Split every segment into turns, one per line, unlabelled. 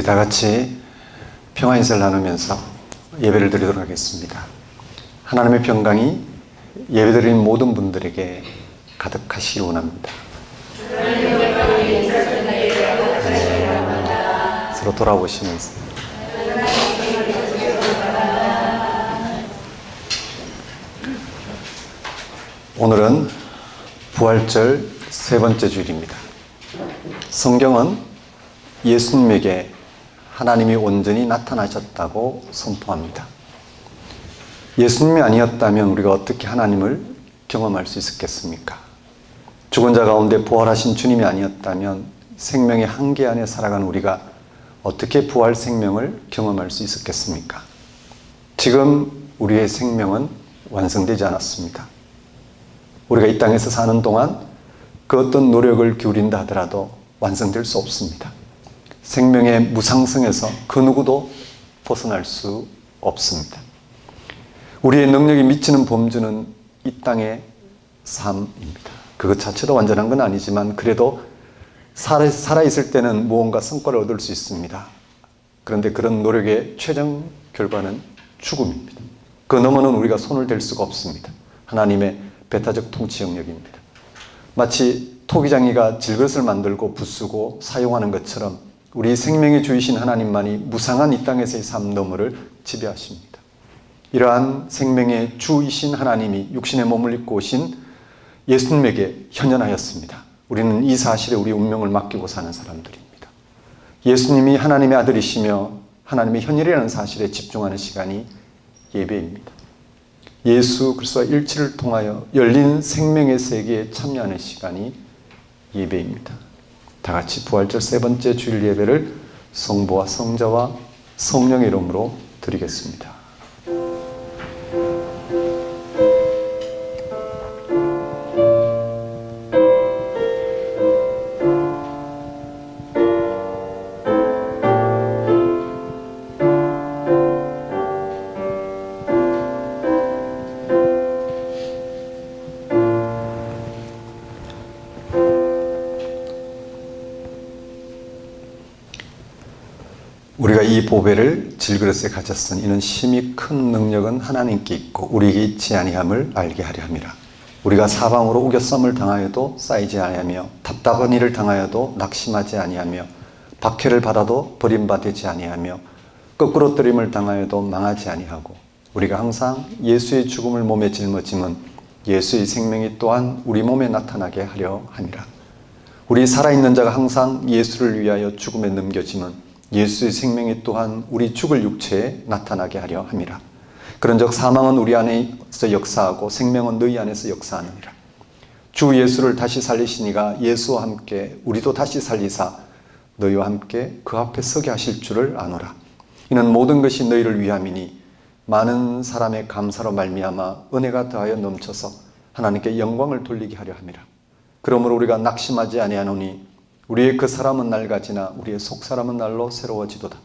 다 같이 평화인사를 나누면서 예배를 드리도록 하겠습니다. 하나님의 평강이 예배드리는 모든 분들에게 가득하시기 원합니다. 서로 돌아보시면서 오늘은 부활절 세 번째 주일입니다. 성경은 예수님에게 하나님이 온전히 나타나셨다고 선포합니다. 예수님이 아니었다면 우리가 어떻게 하나님을 경험할 수 있었겠습니까? 죽은 자 가운데 부활하신 주님이 아니었다면 생명의 한계 안에 살아가는 우리가 어떻게 부활 생명을 경험할 수 있었겠습니까? 지금 우리의 생명은 완성되지 않았습니다. 우리가 이 땅에서 사는 동안 그 어떤 노력을 기울인다 하더라도 완성될 수 없습니다. 생명의 무상성에서 그 누구도 벗어날 수 없습니다. 우리의 능력이 미치는 범주는 이 땅의 삶입니다. 그것 자체도 완전한 건 아니지만 그래도 살아있을 때는 무언가 성과를 얻을 수 있습니다. 그런데 그런 노력의 최종 결과는 죽음입니다. 그 너머는 우리가 손을 댈 수가 없습니다. 하나님의 배타적 통치 영역입니다. 마치 토기장이가 질것을 만들고 부수고 사용하는 것처럼 우리 생명의 주이신 하나님만이 무상한 이 땅에서의 삶 너머를 지배하십니다. 이러한 생명의 주이신 하나님이 육신의 몸을 입고 오신 예수님에게 현현하였습니다. 우리는 이 사실에 우리 운명을 맡기고 사는 사람들입니다. 예수님이 하나님의 아들이시며 하나님의 현일이라는 사실에 집중하는 시간이 예배입니다. 예수 그리스도와 일치를 통하여 열린 생명의 세계에 참여하는 시간이 예배입니다. 다 같이 부활절 세 번째 주일 예배를 성부와 성자와 성령의 이름으로 드리겠습니다. 우리가 이 보배를 질그릇에 가졌으니 이는 심히 큰 능력은 하나님께 있고 우리에게 있지 아니함을 알게 하려 함이라. 우리가 사방으로 우겨쌈을 당하여도 쌓이지 아니하며 답답한 일을 당하여도 낙심하지 아니하며 박해를 받아도 버림받지 아니하며 거꾸로 뜨림을 당하여도 망하지 아니하고 우리가 항상 예수의 죽음을 몸에 짊어짐은 예수의 생명이 또한 우리 몸에 나타나게 하려 함이라. 우리 살아있는 자가 항상 예수를 위하여 죽음에 넘겨짐은 예수의 생명이 또한 우리 죽을 육체에 나타나게 하려 함이라. 그런즉 사망은 우리 안에서 역사하고 생명은 너희 안에서 역사하느니라. 주 예수를 다시 살리시니가 예수와 함께 우리도 다시 살리사 너희와 함께 그 앞에 서게 하실 줄을 아노라. 이는 모든 것이 너희를 위함이니 많은 사람의 감사로 말미암아 은혜가 더하여 넘쳐서 하나님께 영광을 돌리게 하려 함이라. 그러므로 우리가 낙심하지 아니하노니 우리의 그 사람은 낡아지나 우리의 속사람은 날로 새로워지도다.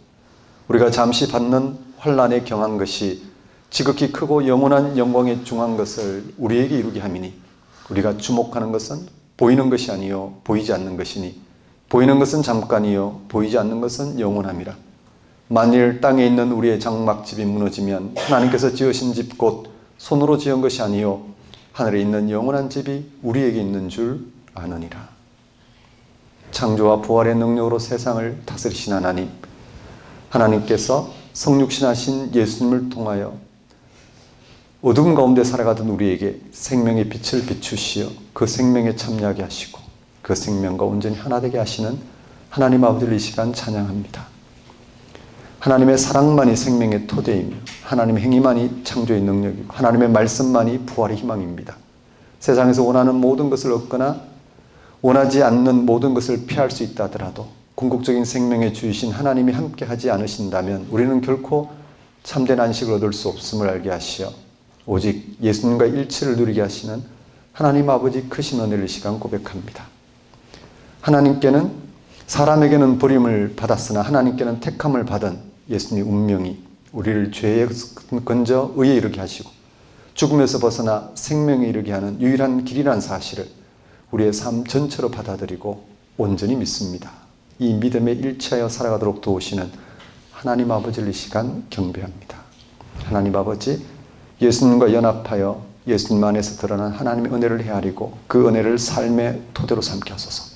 우리가 잠시 받는 환난에 경한 것이 지극히 크고 영원한 영광에 중한 것을 우리에게 이루게 함이니 우리가 주목하는 것은 보이는 것이 아니요 보이지 않는 것이니 보이는 것은 잠깐이요 보이지 않는 것은 영원함이라. 만일 땅에 있는 우리의 장막집이 무너지면 하나님께서 지으신 집 곧 손으로 지은 것이 아니요 하늘에 있는 영원한 집이 우리에게 있는 줄 아느니라. 창조와 부활의 능력으로 세상을 다스리신 하나님, 하나님께서 성육신하신 예수님을 통하여 어둠 가운데 살아가던 우리에게 생명의 빛을 비추시어 그 생명에 참여하게 하시고 그 생명과 온전히 하나 되게 하시는 하나님 아버지를 이 시간 찬양합니다. 하나님의 사랑만이 생명의 토대이며 하나님의 행위만이 창조의 능력이고 하나님의 말씀만이 부활의 희망입니다. 세상에서 원하는 모든 것을 얻거나 원하지 않는 모든 것을 피할 수 있다 하더라도 궁극적인 생명의 주이신 하나님이 함께 하지 않으신다면 우리는 결코 참된 안식을 얻을 수 없음을 알게 하시어 오직 예수님과 일치를 누리게 하시는 하나님 아버지 크신 은혜를 이 시간 고백합니다. 하나님께는 사람에게는 버림을 받았으나 하나님께는 택함을 받은 예수님의 운명이 우리를 죄에 건져 의에 이르게 하시고 죽음에서 벗어나 생명에 이르게 하는 유일한 길이라는 사실을 우리의 삶 전체로 받아들이고 온전히 믿습니다. 이 믿음에 일치하여 살아가도록 도우시는 하나님 아버지를 이 시간 경배합니다. 하나님 아버지, 예수님과 연합하여 예수님 안에서 드러난 하나님의 은혜를 헤아리고 그 은혜를 삶의 토대로 삼게 하소서.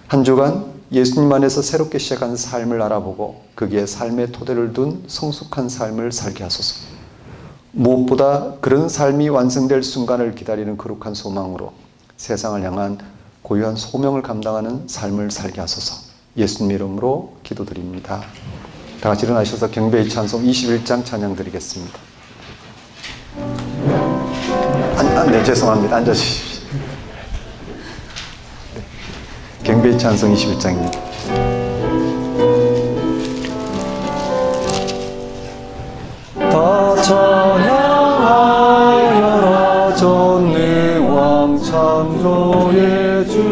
한 주간 예수님 안에서 새롭게 시작한 삶을 알아보고 거기에 삶의 토대를 둔 성숙한 삶을 살게 하소서. 무엇보다 그런 삶이 완성될 순간을 기다리는 거룩한 소망으로 세상을 향한 고유한 소명을 감당하는 삶을 살게 하소서. 예수님 이름으로 기도드립니다. 다 같이 일어나셔서 경배의 찬송 21장 찬양 드리겠습니다. 네, 죄송합니다. 앉아주십시오. 네. 경배의 찬송 21장입니다. 다 찬양하여라 전능왕 창조의 주께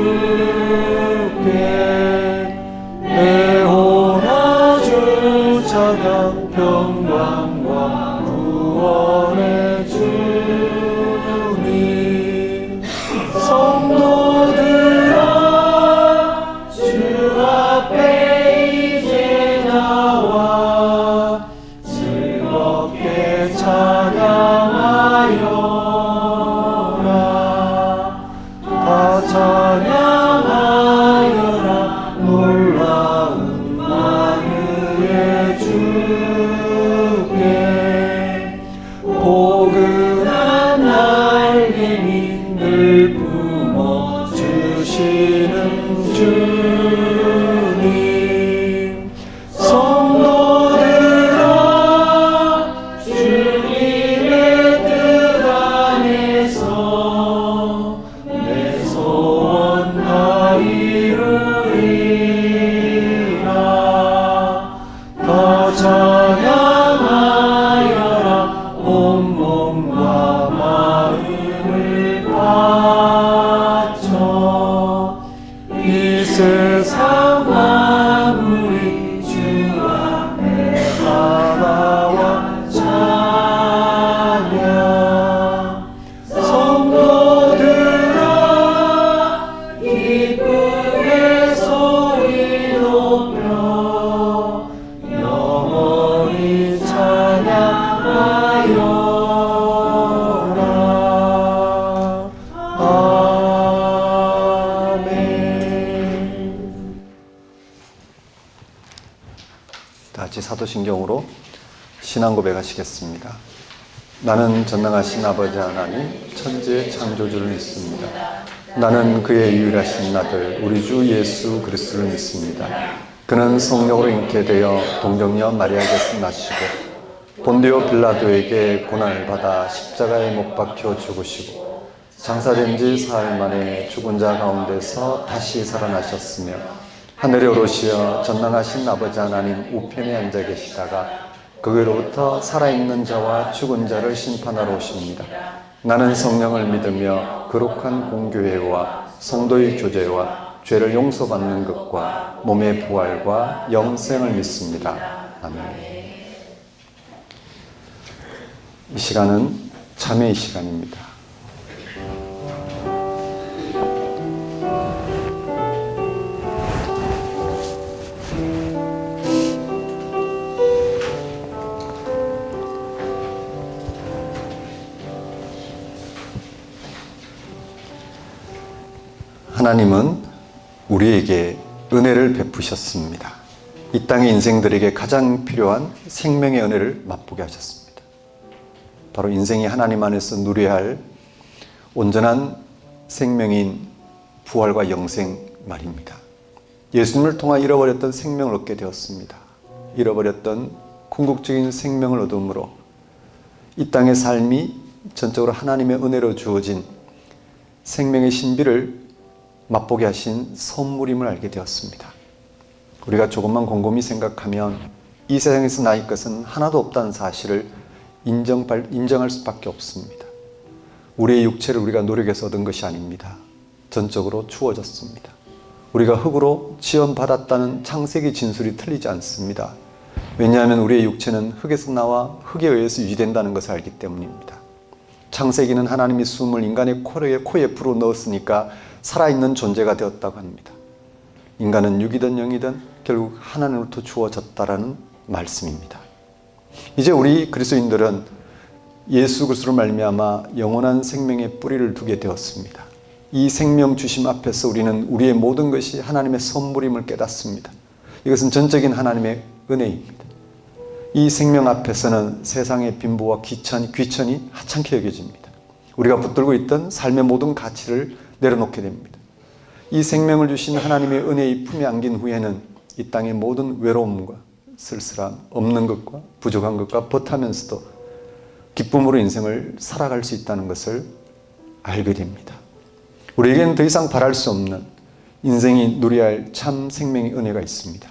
애호나 주 찬양 평강과 구원의 주님 성도들아 주 앞에 이제 나와 즐겁게 찬양하여라 다 찬양하여라 놀라운 만유의 주께 포근한 날개미 늘 뿜어주시는 주님 성도들아 주님의 뜻 안에서 내 소원 다 이루리라 다 찬양하여라 온몸과 마음을 바쳐 이 세상 만물이 주 앞에 바라와 찬양 성도들아 기쁘게 소리 높여 영원히 찬양하여라 아멘. 다 같이 사도신경으로 신앙 고백하시겠습니다. 나는 전능하신 아버지 하나님 천지의 창조주를 믿습니다. 나는 그의 유일하신 아들 우리 주 예수 그리스도를 믿습니다. 그는 성령으로 잉태되어 동정녀 마리아에게서 나시고 본디오 빌라도에게 고난을 받아 십자가에 못 박혀 죽으시고 장사된 지 사흘 만에 죽은 자 가운데서 다시 살아나셨으며 하늘에 오르시어 전능하신 아버지 하나님 우편에 앉아 계시다가 거기로부터 살아있는 자와 죽은 자를 심판하러 오십니다. 나는 성령을 믿으며 거룩한 공교회와 성도의 교제와 죄를 용서받는 것과 몸의 부활과 영생을 믿습니다. 아멘. 이 시간은 참회의 시간입니다. 하나님은 우리에게 은혜를 베푸셨습니다. 이 땅의 인생들에게 가장 필요한 생명의 은혜를 맛보게 하셨습니다. 바로 인생이 하나님 안에서 누려야 할 온전한 생명인 부활과 영생 말입니다. 예수님을 통해 잃어버렸던 생명을 얻게 되었습니다. 잃어버렸던 궁극적인 생명을 얻음으로 이 땅의 삶이 전적으로 하나님의 은혜로 주어진 생명의 신비를 맛보게 하신 선물임을 알게 되었습니다. 우리가 조금만 곰곰이 생각하면 이 세상에서 나의 것은 하나도 없다는 사실을 인정할 수밖에 없습니다. 우리의 육체를 우리가 노력해서 얻은 것이 아닙니다. 전적으로 주어졌습니다. 우리가 흙으로 지음받았다는 창세기 진술이 틀리지 않습니다. 왜냐하면 우리의 육체는 흙에서 나와 흙에 의해서 유지된다는 것을 알기 때문입니다. 창세기는 하나님이 숨을 인간의 코에 불어 넣었으니까 살아있는 존재가 되었다고 합니다. 인간은 육이든 영이든 결국 하나님으로부터 주어졌다라는 말씀입니다. 이제 우리 그리스도인들은 예수 그리스도로 말미암아 영원한 생명의 뿌리를 두게 되었습니다. 이 생명 주심 앞에서 우리는 우리의 모든 것이 하나님의 선물임을 깨닫습니다. 이것은 전적인 하나님의 은혜입니다. 이 생명 앞에서는 세상의 빈부와 귀천이 하찮게 여겨집니다. 우리가 붙들고 있던 삶의 모든 가치를 내려놓게 됩니다. 이 생명을 주신 하나님의 은혜의 품에 안긴 후에는 이 땅의 모든 외로움과 쓸쓸함, 없는 것과 부족한 것과 버타면서도 기쁨으로 인생을 살아갈 수 있다는 것을 알게 됩니다. 우리에게는 더 이상 바랄 수 없는 인생이 누려야 할 참 생명의 은혜가 있습니다.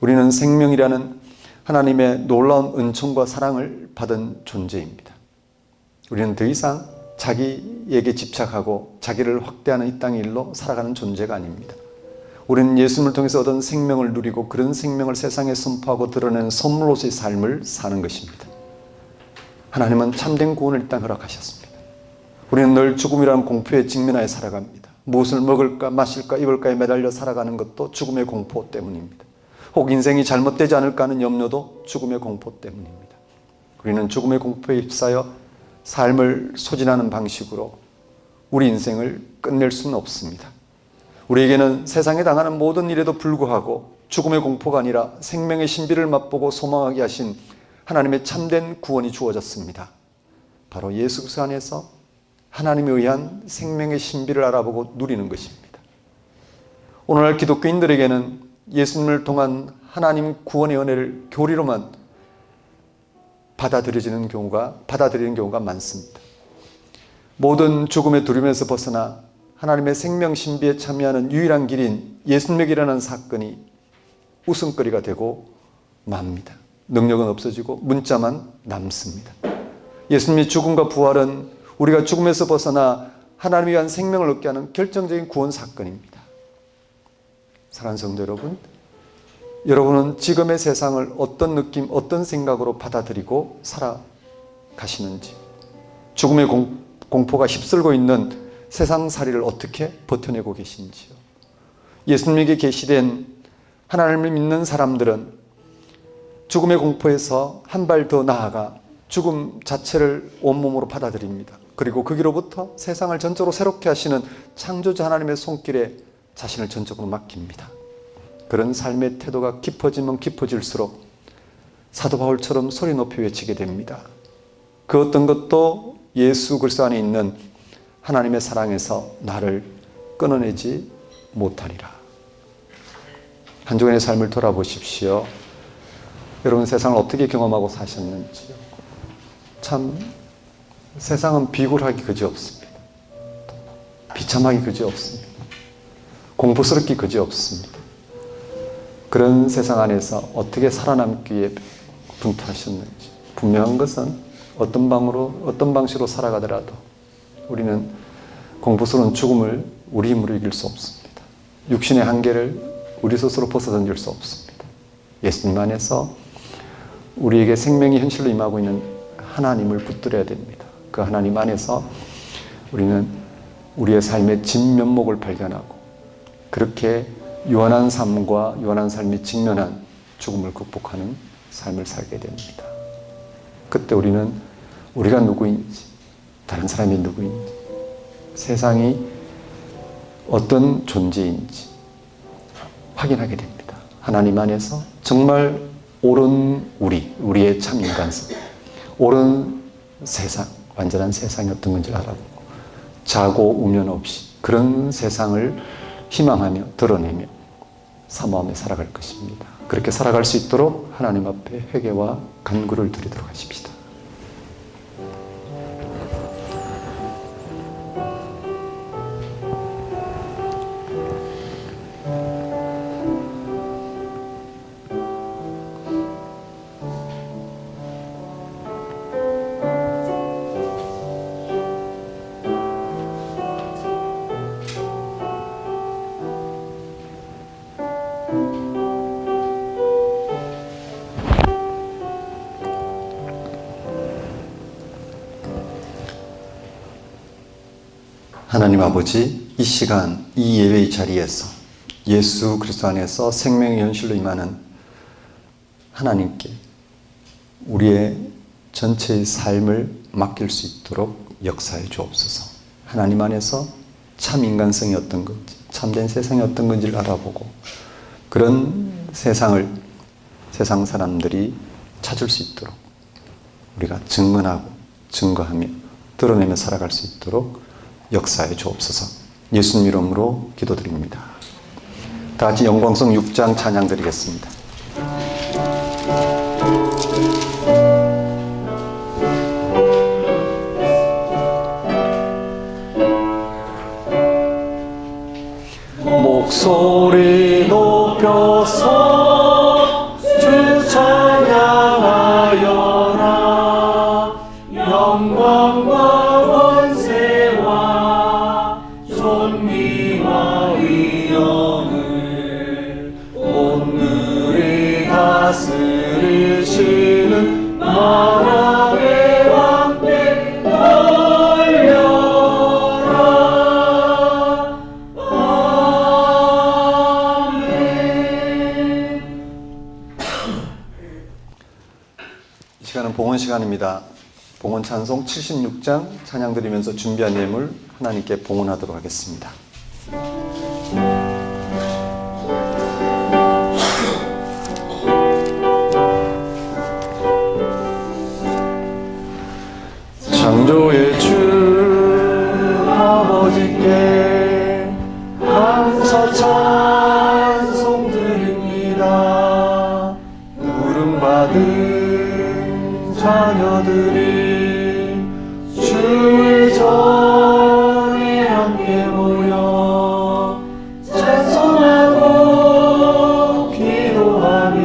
우리는 생명이라는 하나님의 놀라운 은총과 사랑을 받은 존재입니다. 우리는 더 이상 자기에게 집착하고 자기를 확대하는 이 땅의 일로 살아가는 존재가 아닙니다. 우리는 예수님을 통해서 얻은 생명을 누리고 그런 생명을 세상에 선포하고 드러내는 선물로서의 삶을 사는 것입니다. 하나님은 참된 구원을 이 땅에 허락하셨습니다. 우리는 늘 죽음이라는 공포에 직면하여 살아갑니다. 무엇을 먹을까 마실까 입을까에 매달려 살아가는 것도 죽음의 공포 때문입니다. 혹 인생이 잘못되지 않을까 하는 염려도 죽음의 공포 때문입니다. 우리는 죽음의 공포에 휩싸여 삶을 소진하는 방식으로 우리 인생을 끝낼 수는 없습니다. 우리에게는 세상에 당하는 모든 일에도 불구하고 죽음의 공포가 아니라 생명의 신비를 맛보고 소망하게 하신 하나님의 참된 구원이 주어졌습니다. 바로 예수 그리스도 안에서 하나님에 의한 생명의 신비를 알아보고 누리는 것입니다. 오늘날 기독교인들에게는 예수님을 통한 하나님 구원의 은혜를 교리로만 받아들이는 경우가 많습니다. 모든 죽음의 두려움에서 벗어나 하나님의 생명 신비에 참여하는 유일한 길인 예수님에게 일어난 사건이 웃음거리가 되고 맙니다. 능력은 없어지고 문자만 남습니다. 예수님의 죽음과 부활은 우리가 죽음에서 벗어나 하나님에 의한 생명을 얻게 하는 결정적인 구원 사건입니다. 사랑하는 성도 여러분, 여러분은 지금의 세상을 어떤 느낌, 어떤 생각으로 받아들이고 살아가시는지, 죽음의 공포가 휩쓸고 있는 세상살이를 어떻게 버텨내고 계신지요. 예수님에게 계시된 하나님을 믿는 사람들은 죽음의 공포에서 한 발 더 나아가 죽음 자체를 온몸으로 받아들입니다. 그리고 거기로부터 세상을 전적으로 새롭게 하시는 창조자 하나님의 손길에 자신을 전적으로 맡깁니다. 그런 삶의 태도가 깊어지면 깊어질수록 사도 바울처럼 소리 높이 외치게 됩니다. 그 어떤 것도 예수 그리스도 안에 있는 하나님의 사랑에서 나를 끊어내지 못하리라. 한 주간의 삶을 돌아보십시오. 여러분 세상을 어떻게 경험하고 사셨는지요. 참 세상은 비굴하기 그지없습니다. 비참하기 그지없습니다. 공포스럽기 그지없습니다. 그런 세상 안에서 어떻게 살아남기 위해 분투하셨는지, 분명한 것은 어떤 방식으로 살아가더라도 우리는 공포스러운 죽음을 우리 힘으로 이길 수 없습니다. 육신의 한계를 우리 스스로 벗어던질 수 없습니다. 예수님 안에서 우리에게 생명이 현실로 임하고 있는 하나님을 붙들어야 됩니다. 그 하나님 안에서 우리는 우리의 삶의 진면목을 발견하고 그렇게 유한한 삶과 유한한 삶이 직면한 죽음을 극복하는 삶을 살게 됩니다. 그때 우리는 우리가 누구인지, 다른 사람이 누구인지, 세상이 어떤 존재인지 확인하게 됩니다. 하나님 안에서 정말 옳은 우리의 참 인간성, 옳은 세상, 완전한 세상이 어떤 건지 알아보고 자고 우면 없이 그런 세상을 희망하며 드러내며 사모하며 살아갈 것입니다. 그렇게 살아갈 수 있도록 하나님 앞에 회개와 간구를 드리도록 하십시다. 하나님 아버지, 이 시간, 이 예배의 자리에서 예수 그리스도 안에서 생명의 현실로 임하는 하나님께 우리의 전체의 삶을 맡길 수 있도록 역사해 주옵소서. 하나님 안에서 참 인간성이 어떤 건지, 참된 세상이 어떤 건지를 알아보고 그런 세상 사람들이 찾을 수 있도록 우리가 증언하고 증거하며 드러내며 살아갈 수 있도록 역사해 주옵소서. 예수님 이름으로 기도드립니다. 다 같이 영광성 6장 찬양 드리겠습니다. 목소리 높여서 주 찬양하여라. 영광과 권세와 존귀와 위엄을 오늘이 다스리시는 만왕의 왕께 올려라. 아멘. 이 시간은 봉헌 시간입니다. 봉헌 찬송 76장 찬양 드리면서 준비한 예물 하나님께 봉헌하도록 하겠습니다. 창조의 주 아버지께 감사 찬송 드립니다. 부름받은 자녀들이 주의 전에 함께 모여 찬송하고 기도하며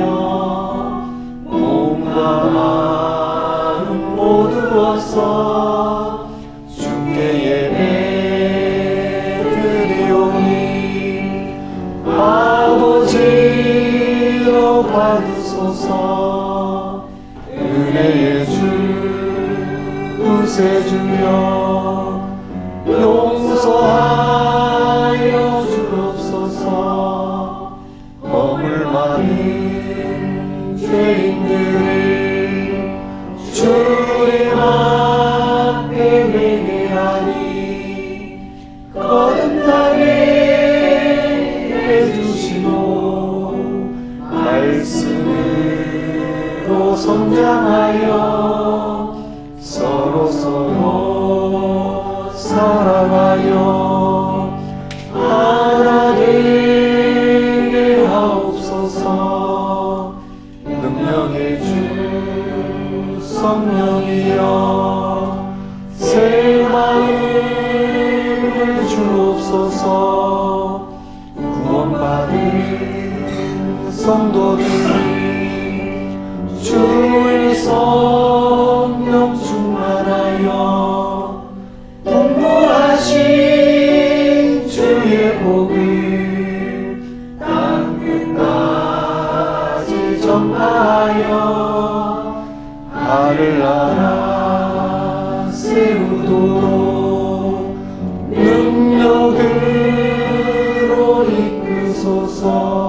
몸과 마음 모두 어서 주께 예배 드리오니 아버지여 받으소서. 은혜의 주 구세주여 용서하여 주옵소서. 허물 많은 죄인들이 주님 앞에 회개하니 거듭나게 해주시고 말씀으로 성장하여 서로 사랑하여 하나 되게 하옵소서. 능력의 주 성령이여 새 마음을 주옵소서. 구원받은 성도들이 주의 성령 충만하여 공부하신 주의 복을 땅 끝까지 전파하여 하늘나라 세우도록 능력으로 이끄소서.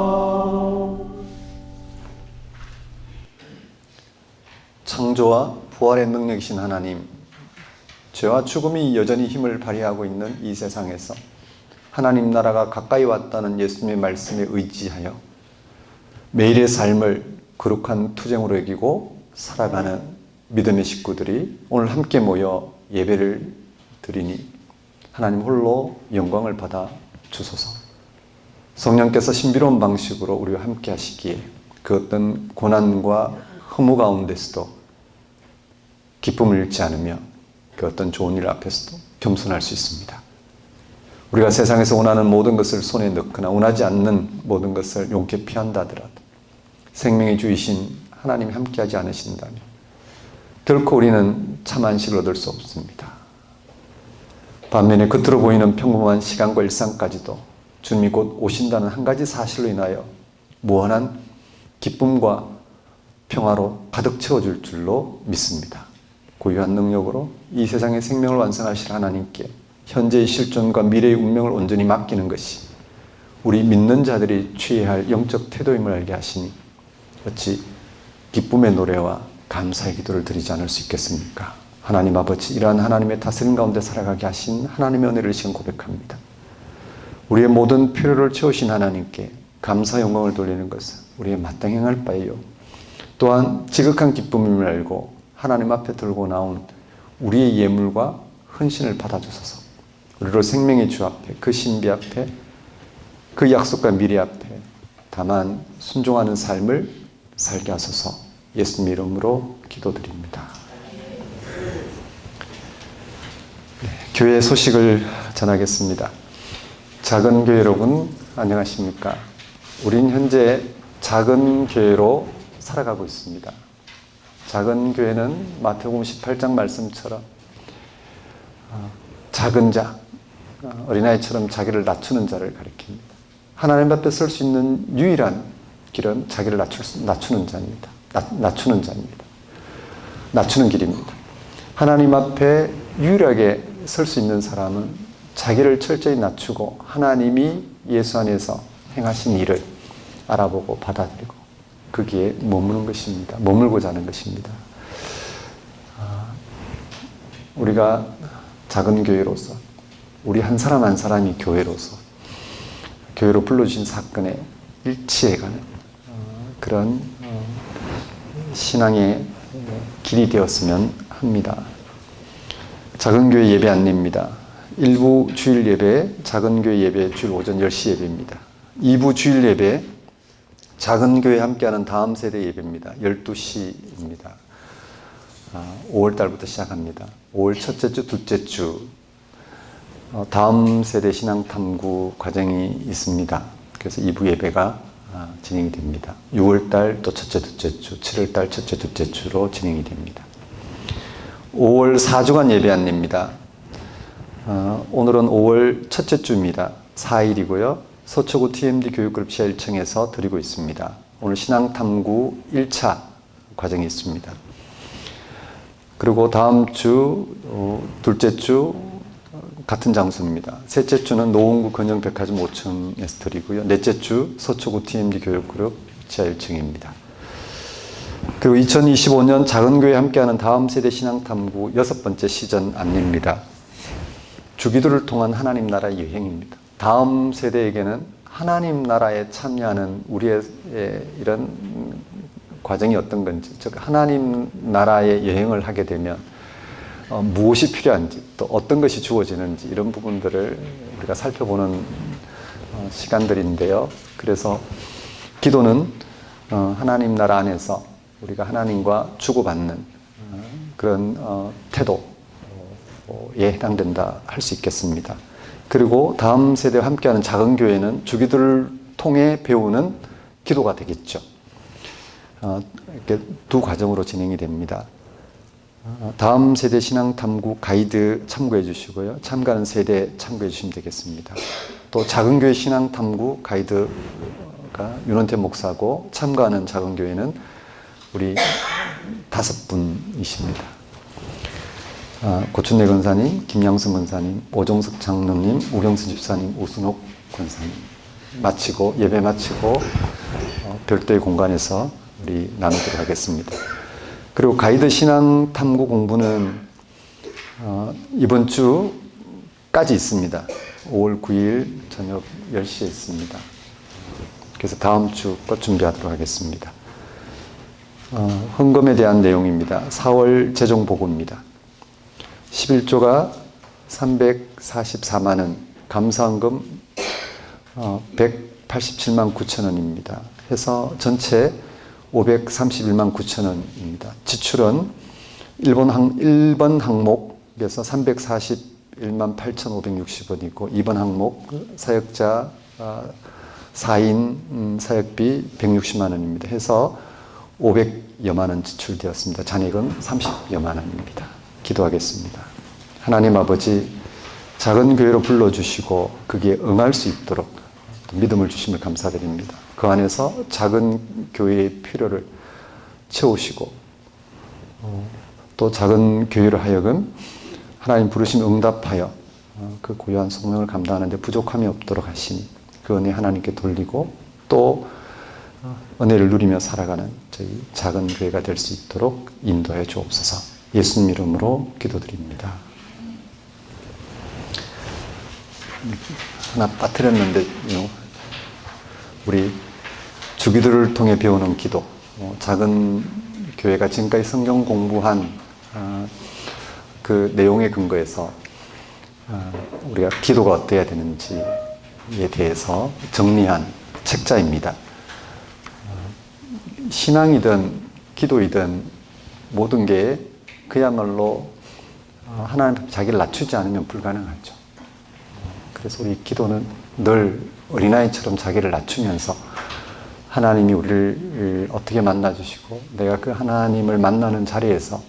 창조와 부활의 능력이신 하나님, 죄와 죽음이 여전히 힘을 발휘하고 있는 이 세상에서 하나님 나라가 가까이 왔다는 예수님의 말씀에 의지하여 매일의 삶을 거룩한 투쟁으로 여기고 살아가는 믿음의 식구들이 오늘 함께 모여 예배를 드리니 하나님 홀로 영광을 받아 주소서. 성령께서 신비로운 방식으로 우리와 함께 하시기에 그 어떤 고난과 허무 가운데서도 기쁨을 잃지 않으며 그 어떤 좋은 일 앞에서도 겸손할 수 있습니다. 우리가 세상에서 원하는 모든 것을 손에 넣거나 원하지 않는 모든 것을 용케 피한다 하더라도 생명의 주이신 하나님이 함께하지 않으신다면 결코 우리는 참 안식을 얻을 수 없습니다. 반면에 겉으로 보이는 평범한 시간과 일상까지도 주님이 곧 오신다는 한 가지 사실로 인하여 무한한 기쁨과 평화로 가득 채워줄 줄로 믿습니다. 고유한 능력으로 이 세상의 생명을 완성하실 하나님께 현재의 실존과 미래의 운명을 온전히 맡기는 것이 우리 믿는 자들이 취해야 할 영적 태도임을 알게 하시니 어찌 기쁨의 노래와 감사의 기도를 드리지 않을 수 있겠습니까? 하나님 아버지, 이러한 하나님의 다스림 가운데 살아가게 하신 하나님의 은혜를 지금 고백합니다. 우리의 모든 필요를 채우신 하나님께 감사 영광을 돌리는 것은 우리의 마땅히 행할 바예요. 또한 지극한 기쁨임을 알고 하나님 앞에 들고 나온 우리의 예물과 헌신을 받아주소서. 우리로 생명의 주 앞에, 그 신비 앞에, 그 약속과 미래 앞에 다만 순종하는 삶을 살게 하소서. 예수님 이름으로 기도드립니다. 교회 소식을 전하겠습니다. 작은 교회 여러분 안녕하십니까? 우린 현재 작은 교회로 살아가고 있습니다. 작은 교회는 마태복음 18장 말씀처럼 작은 자, 어린아이처럼 자기를 낮추는 자를 가리킵니다. 하나님 앞에 설 수 있는 유일한 길은 자기를 낮추는 자입니다. 낮추는 자입니다. 낮추는 길입니다. 하나님 앞에 유일하게 설 수 있는 사람은 자기를 철저히 낮추고 하나님이 예수 안에서 행하신 일을 알아보고 받아들이고 거기에 머무는 것입니다. 머물고자 하는 것입니다. 우리가 작은 교회로서 우리 한 사람 한 사람이 교회로서 교회로 불러주신 사건에 일치해가는 그런 신앙의 길이 되었으면 합니다. 작은 교회 예배 안내입니다. 1부 주일 예배, 작은 교회 예배 주일 오전 10시 예배입니다. 2부 주일 예배, 작은 교회 함께하는 다음 세대 예배입니다. 12시입니다. 5월 달부터 시작합니다. 5월 첫째 주, 둘째 주 다음 세대 신앙 탐구 과정이 있습니다. 그래서 2부 예배가 진행이 됩니다. 6월 달 또 첫째, 둘째 주, 7월 달 첫째, 둘째 주로 진행이 됩니다. 5월 4주간 예배 안내입니다. 오늘은 5월 첫째 주입니다. 4일이고요. 서초구 TMD 교육그룹 지하 1층에서 드리고 있습니다. 오늘 신앙탐구 1차 과정이 있습니다. 그리고 다음 주, 둘째 주 같은 장소입니다. 셋째 주는 노원구 건영백화점 5층에서 드리고요. 넷째 주 서초구 TMD 교육그룹 지하 1층입니다. 그리고 2025년 작은교회 함께하는 다음 세대 신앙탐구 6번째 시즌 안내입니다. 주기도를 통한 하나님 나라의 여행입니다. 다음 세대에게는 하나님 나라에 참여하는 우리의 이런 과정이 어떤 건지, 즉 하나님 나라의 여행을 하게 되면 무엇이 필요한지, 또 어떤 것이 주어지는지 이런 부분들을 우리가 살펴보는 시간들인데요. 그래서 기도는 하나님 나라 안에서 우리가 하나님과 주고받는 그런 태도에 해당된다 할 수 있겠습니다. 그리고 다음 세대와 함께하는 작은 교회는 주기도를 통해 배우는 기도가 되겠죠. 이렇게 두 과정으로 진행이 됩니다. 다음 세대 신앙탐구 가이드 참고해 주시고요. 참가하는 세대 참고해 주시면 되겠습니다. 또 작은 교회 신앙탐구 가이드가 윤원태 목사고 참가하는 작은 교회는 우리 5분이십니다. 고춘래 권사님, 김양순 권사님, 오종석 장로님, 우경수 집사님, 우순옥 권사님 마치고 예배 마치고 별도의 공간에서 우리 나누도록 하겠습니다. 그리고 가이드 신앙 탐구 공부는 이번 주까지 있습니다. 5월 9일 저녁 10시에 있습니다. 그래서 다음 주 것 준비하도록 하겠습니다. 헌금에 대한 내용입니다. 4월 재정보고입니다. 11조가 344만 원, 감사헌금 187만 9천 원입니다. 해서 전체 531만 9천 원입니다. 지출은 1번 항목에서 341만 8,560원이고 2번 항목 사역자 4인 사역비 160만 원입니다. 해서 500여만 원 지출되었습니다. 잔액은 30여만 원입니다. 기도하겠습니다. 하나님 아버지, 작은 교회로 불러주시고 거기에 응할 수 있도록 믿음을 주심을 감사드립니다. 그 안에서 작은 교회의 필요를 채우시고 또 작은 교회로 하여금 하나님 부르심 응답하여 그 고유한 소명을 감당하는 데 부족함이 없도록 하시니 그 은혜 하나님께 돌리고 또 은혜를 누리며 살아가는 저희 작은 교회가 될 수 있도록 인도해 주옵소서. 예수님 이름으로 기도드립니다. 하나 빠뜨렸는데 우리 주기도를 통해 배우는 기도, 작은 교회가 지금까지 성경 공부한 그 내용에 근거해서 우리가 기도가 어때야 되는지에 대해서 정리한 책자입니다. 신앙이든 기도이든 모든 게 그야말로 하나님 앞에 자기를 낮추지 않으면 불가능하죠. 그래서 우리 기도는 늘 어린아이처럼 자기를 낮추면서 하나님이 우리를 어떻게 만나주시고 내가 그 하나님을 만나는 자리에서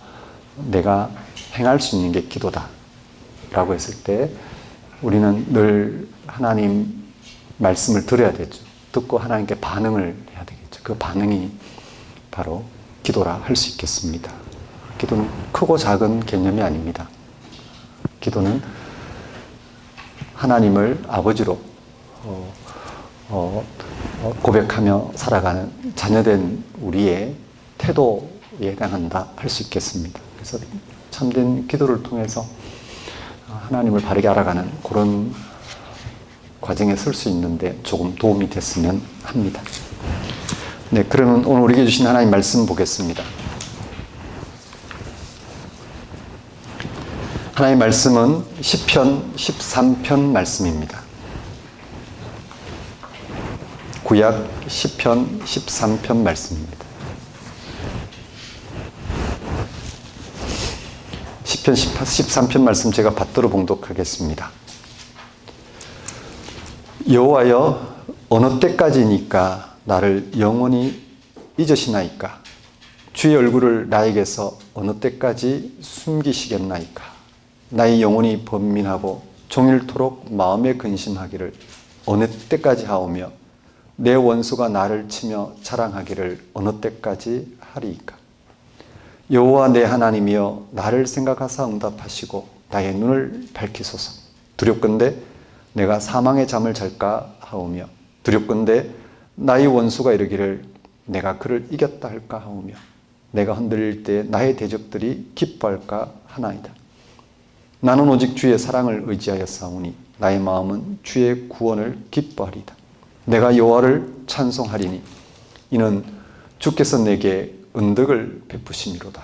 내가 행할 수 있는 게 기도다 라고 했을 때 우리는 늘 하나님 말씀을 들어야 되죠. 듣고 하나님께 반응을 해야 되겠죠. 그 반응이 바로 기도라 할 수 있겠습니다. 기도는 크고 작은 개념이 아닙니다. 기도는 하나님을 아버지로 고백하며 살아가는 자녀된 우리의 태도에 해당한다 할 수 있겠습니다. 그래서 참된 기도를 통해서 하나님을 바르게 알아가는 그런 과정에 설 수 있는데 조금 도움이 됐으면 합니다. 네, 그러면 오늘 우리에게 주신 하나님 말씀 보겠습니다. 하나님 말씀은 시편 13편 말씀입니다. 구약 시편 13편 말씀입니다. 시편 13편 말씀 제가 받들어 봉독하겠습니다. 여호와여, 어느 때까지니까 나를 영원히 잊으시나이까? 주의 얼굴을 나에게서 어느 때까지 숨기시겠나이까? 나의 영혼이 번민하고 종일토록 마음에 근심하기를 어느 때까지 하오며 내 원수가 나를 치며 자랑하기를 어느 때까지 하리이까? 여호와 내 하나님이여, 나를 생각하사 응답하시고 나의 눈을 밝히소서. 두렵건대 내가 사망의 잠을 잘까 하오며 두렵건대 나의 원수가 이르기를 내가 그를 이겼다 할까 하오며 내가 흔들릴 때 나의 대적들이 기뻐할까 하나이다. 나는 오직 주의 사랑을 의지하여 싸우니 나의 마음은 주의 구원을 기뻐하리다. 내가 여호와를 찬송하리니 이는 주께서 내게 은덕을 베푸심이로다.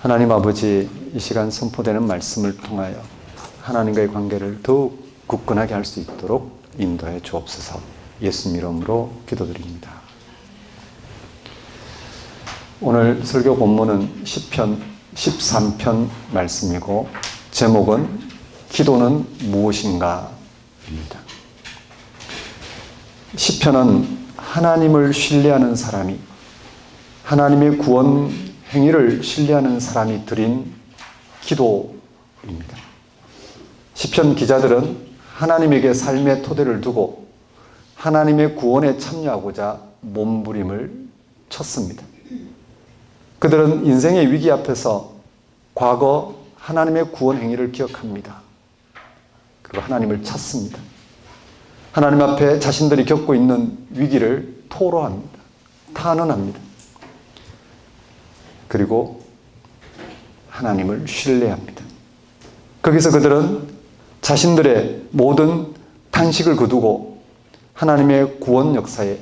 하나님 아버지, 이 시간 선포되는 말씀을 통하여 하나님과의 관계를 더욱 굳건하게 할 수 있도록 인도해 주옵소서. 예수님 이름으로 기도드립니다. 오늘 설교 본문은 시편 13편 말씀이고 제목은 기도는 무엇인가 입니다. 시편은 하나님을 신뢰하는 사람이, 하나님의 구원 행위를 신뢰하는 사람이 드린 기도입니다. 시편 기자들은 하나님에게 삶의 토대를 두고 하나님의 구원에 참여하고자 몸부림을 쳤습니다. 그들은 인생의 위기 앞에서 과거 하나님의 구원 행위를 기억합니다. 그리고 하나님을 찾습니다. 하나님 앞에 자신들이 겪고 있는 위기를 토로합니다. 탄원합니다. 그리고 하나님을 신뢰합니다. 거기서 그들은 자신들의 모든 탄식을 거두고 하나님의 구원 역사에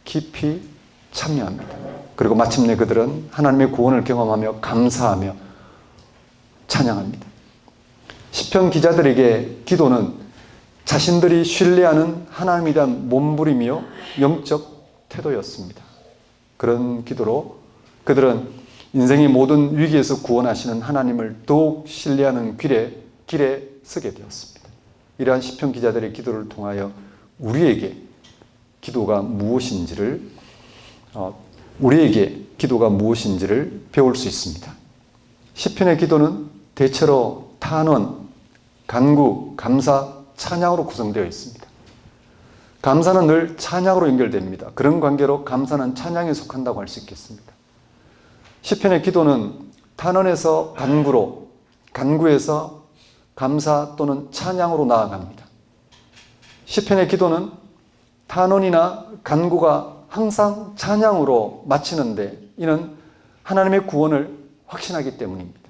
깊이 참여합니다. 그리고 마침내 그들은 하나님의 구원을 경험하며 감사하며 찬양합니다. 시편 기자들에게 기도는 자신들이 신뢰하는 하나님에 대한 몸부림이요 영적 태도였습니다. 그런 기도로 그들은 인생의 모든 위기에서 구원하시는 하나님을 더욱 신뢰하는 길에 서게 되었습니다. 이러한 시편 기자들의 기도를 통하여 우리에게 기도가 무엇인지를 배울 수 있습니다. 시편의 기도는 대체로 탄원, 간구, 감사, 찬양으로 구성되어 있습니다. 감사는 늘 찬양으로 연결됩니다. 그런 관계로 감사는 찬양에 속한다고 할 수 있겠습니다. 시편의 기도는 탄원에서 간구에서 감사 또는 찬양으로 나아갑니다. 시편의 기도는 탄원이나 간구가 항상 찬양으로 마치는데 이는 하나님의 구원을 확신하기 때문입니다.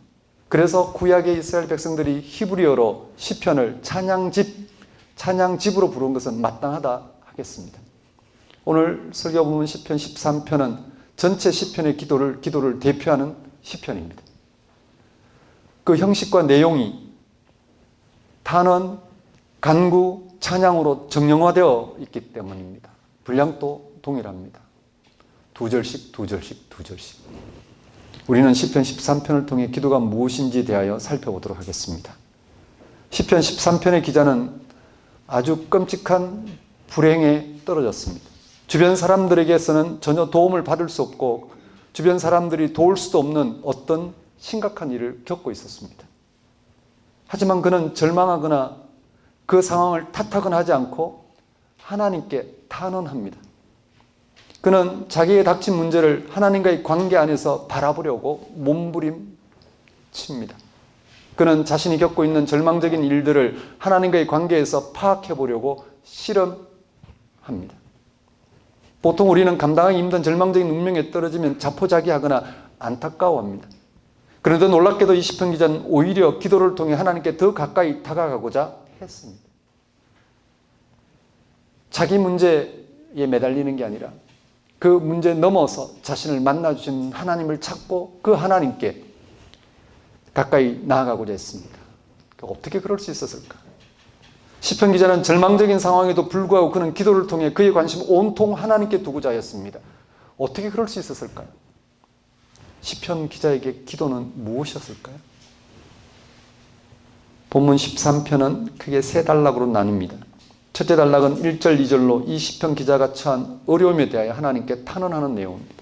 그래서 구약의 이스라엘 백성들이 히브리어로 시편을 찬양집으로 부른 것은 마땅하다 하겠습니다. 오늘 설교 부분 시편 13편은 전체 시편의 기도를 대표하는 시편입니다. 그 형식과 내용이 탄원, 간구, 찬양으로 정형화되어 있기 때문입니다. 분량도 동일합니다. 두 절씩. 우리는 시편 13편을 통해 기도가 무엇인지 대하여 살펴보도록 하겠습니다. 시편 13편의 기자는 아주 끔찍한 불행에 떨어졌습니다. 주변 사람들에게서는 전혀 도움을 받을 수 없고 주변 사람들이 도울 수도 없는 어떤 심각한 일을 겪고 있었습니다. 하지만 그는 절망하거나 그 상황을 탓하거나 하지 않고 하나님께 탄원합니다. 그는 자기의 닥친 문제를 하나님과의 관계 안에서 바라보려고 몸부림칩니다. 그는 자신이 겪고 있는 절망적인 일들을 하나님과의 관계에서 파악해 보려고 실험합니다. 보통 우리는 감당하기 힘든 절망적인 운명에 떨어지면 자포자기하거나 안타까워합니다. 그런데 놀랍게도 이 시편 기자는 오히려 기도를 통해 하나님께 더 가까이 다가가고자 했습니다. 자기 문제에 매달리는 게 아니라 그 문제 넘어서 자신을 만나주신 하나님을 찾고 그 하나님께 가까이 나아가고자 했습니다. 어떻게 그럴 수 있었을까? 시편 기자는 절망적인 상황에도 불구하고 그는 기도를 통해 그의 관심을 온통 하나님께 두고자 했습니다. 어떻게 그럴 수 있었을까요? 시편 기자에게 기도는 무엇이었을까요? 본문 13편은 크게 세 단락으로 나뉩니다. 첫째 단락은 1절, 2절로 이 시편 기자가 처한 어려움에 대하여 하나님께 탄원하는 내용입니다.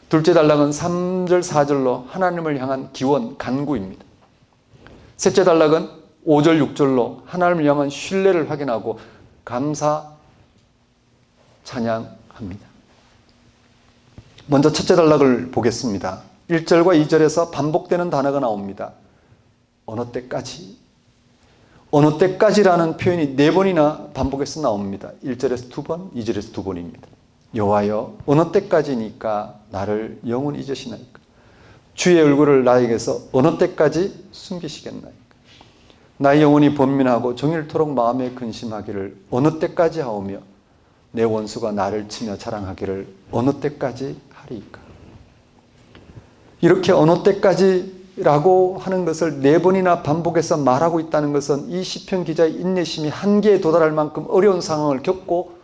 둘째 단락은 3절, 4절로 하나님을 향한 기원, 간구입니다. 셋째 단락은 5절, 6절로 하나님을 향한 신뢰를 확인하고 감사, 찬양합니다. 먼저 첫째 단락을 보겠습니다. 1절과 2절에서 반복되는 단어가 나옵니다. 어느 때까지? 어느 때까지라는 표현이 4번이나 반복해서 나옵니다. 1절에서 2번, 2절에서 2번입니다. 여호와여 어느 때까지니까 나를 영원히 잊으시나이까? 주의 얼굴을 나에게서 어느 때까지 숨기시겠나이까? 나의 영혼이 번민하고 종일토록 마음에 근심하기를 어느 때까지 하오며 내 원수가 나를 치며 자랑하기를 어느 때까지 하리이까? 이렇게 어느 때까지라고 하는 것을 4번이나 반복해서 말하고 있다는 것은 이 시편 기자의 인내심이 한계에 도달할 만큼 어려운 상황을 겪고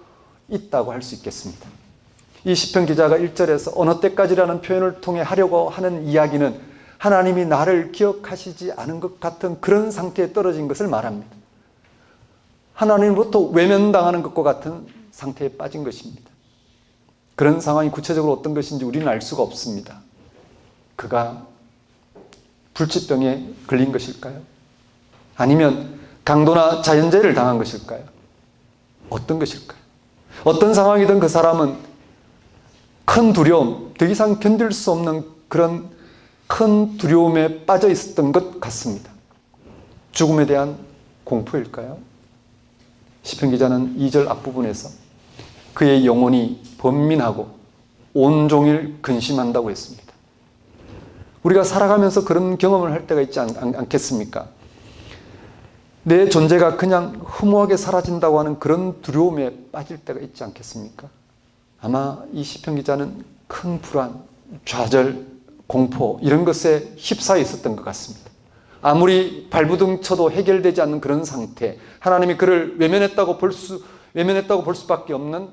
있다고 할 수 있겠습니다. 이 시편 기자가 1절에서 어느 때까지라는 표현을 통해 하려고 하는 이야기는 하나님이 나를 기억하시지 않은 것 같은 그런 상태에 떨어진 것을 말합니다. 하나님으로부터 외면당하는 것과 같은 상태에 빠진 것입니다. 그런 상황이 구체적으로 어떤 것인지 우리는 알 수가 없습니다. 그가 불치병에 걸린 것일까요? 아니면 강도나 자연재해를 당한 것일까요? 어떤 것일까요? 어떤 상황이든 그 사람은 큰 두려움, 더 이상 견딜 수 없는 그런 큰 두려움에 빠져 있었던 것 같습니다. 죽음에 대한 공포일까요? 시편 기자는 2절 앞부분에서 그의 영혼이 번민하고 온종일 근심한다고 했습니다. 우리가 살아가면서 그런 경험을 할 때가 있지 않겠습니까? 내 존재가 그냥 허무하게 사라진다고 하는 그런 두려움에 빠질 때가 있지 않겠습니까? 아마 이 시편 기자는 큰 불안, 좌절, 공포 이런 것에 휩싸여 있었던 것 같습니다. 아무리 발부둥 쳐도 해결되지 않는 그런 상태, 하나님이 그를 외면했다고 볼 수밖에 없는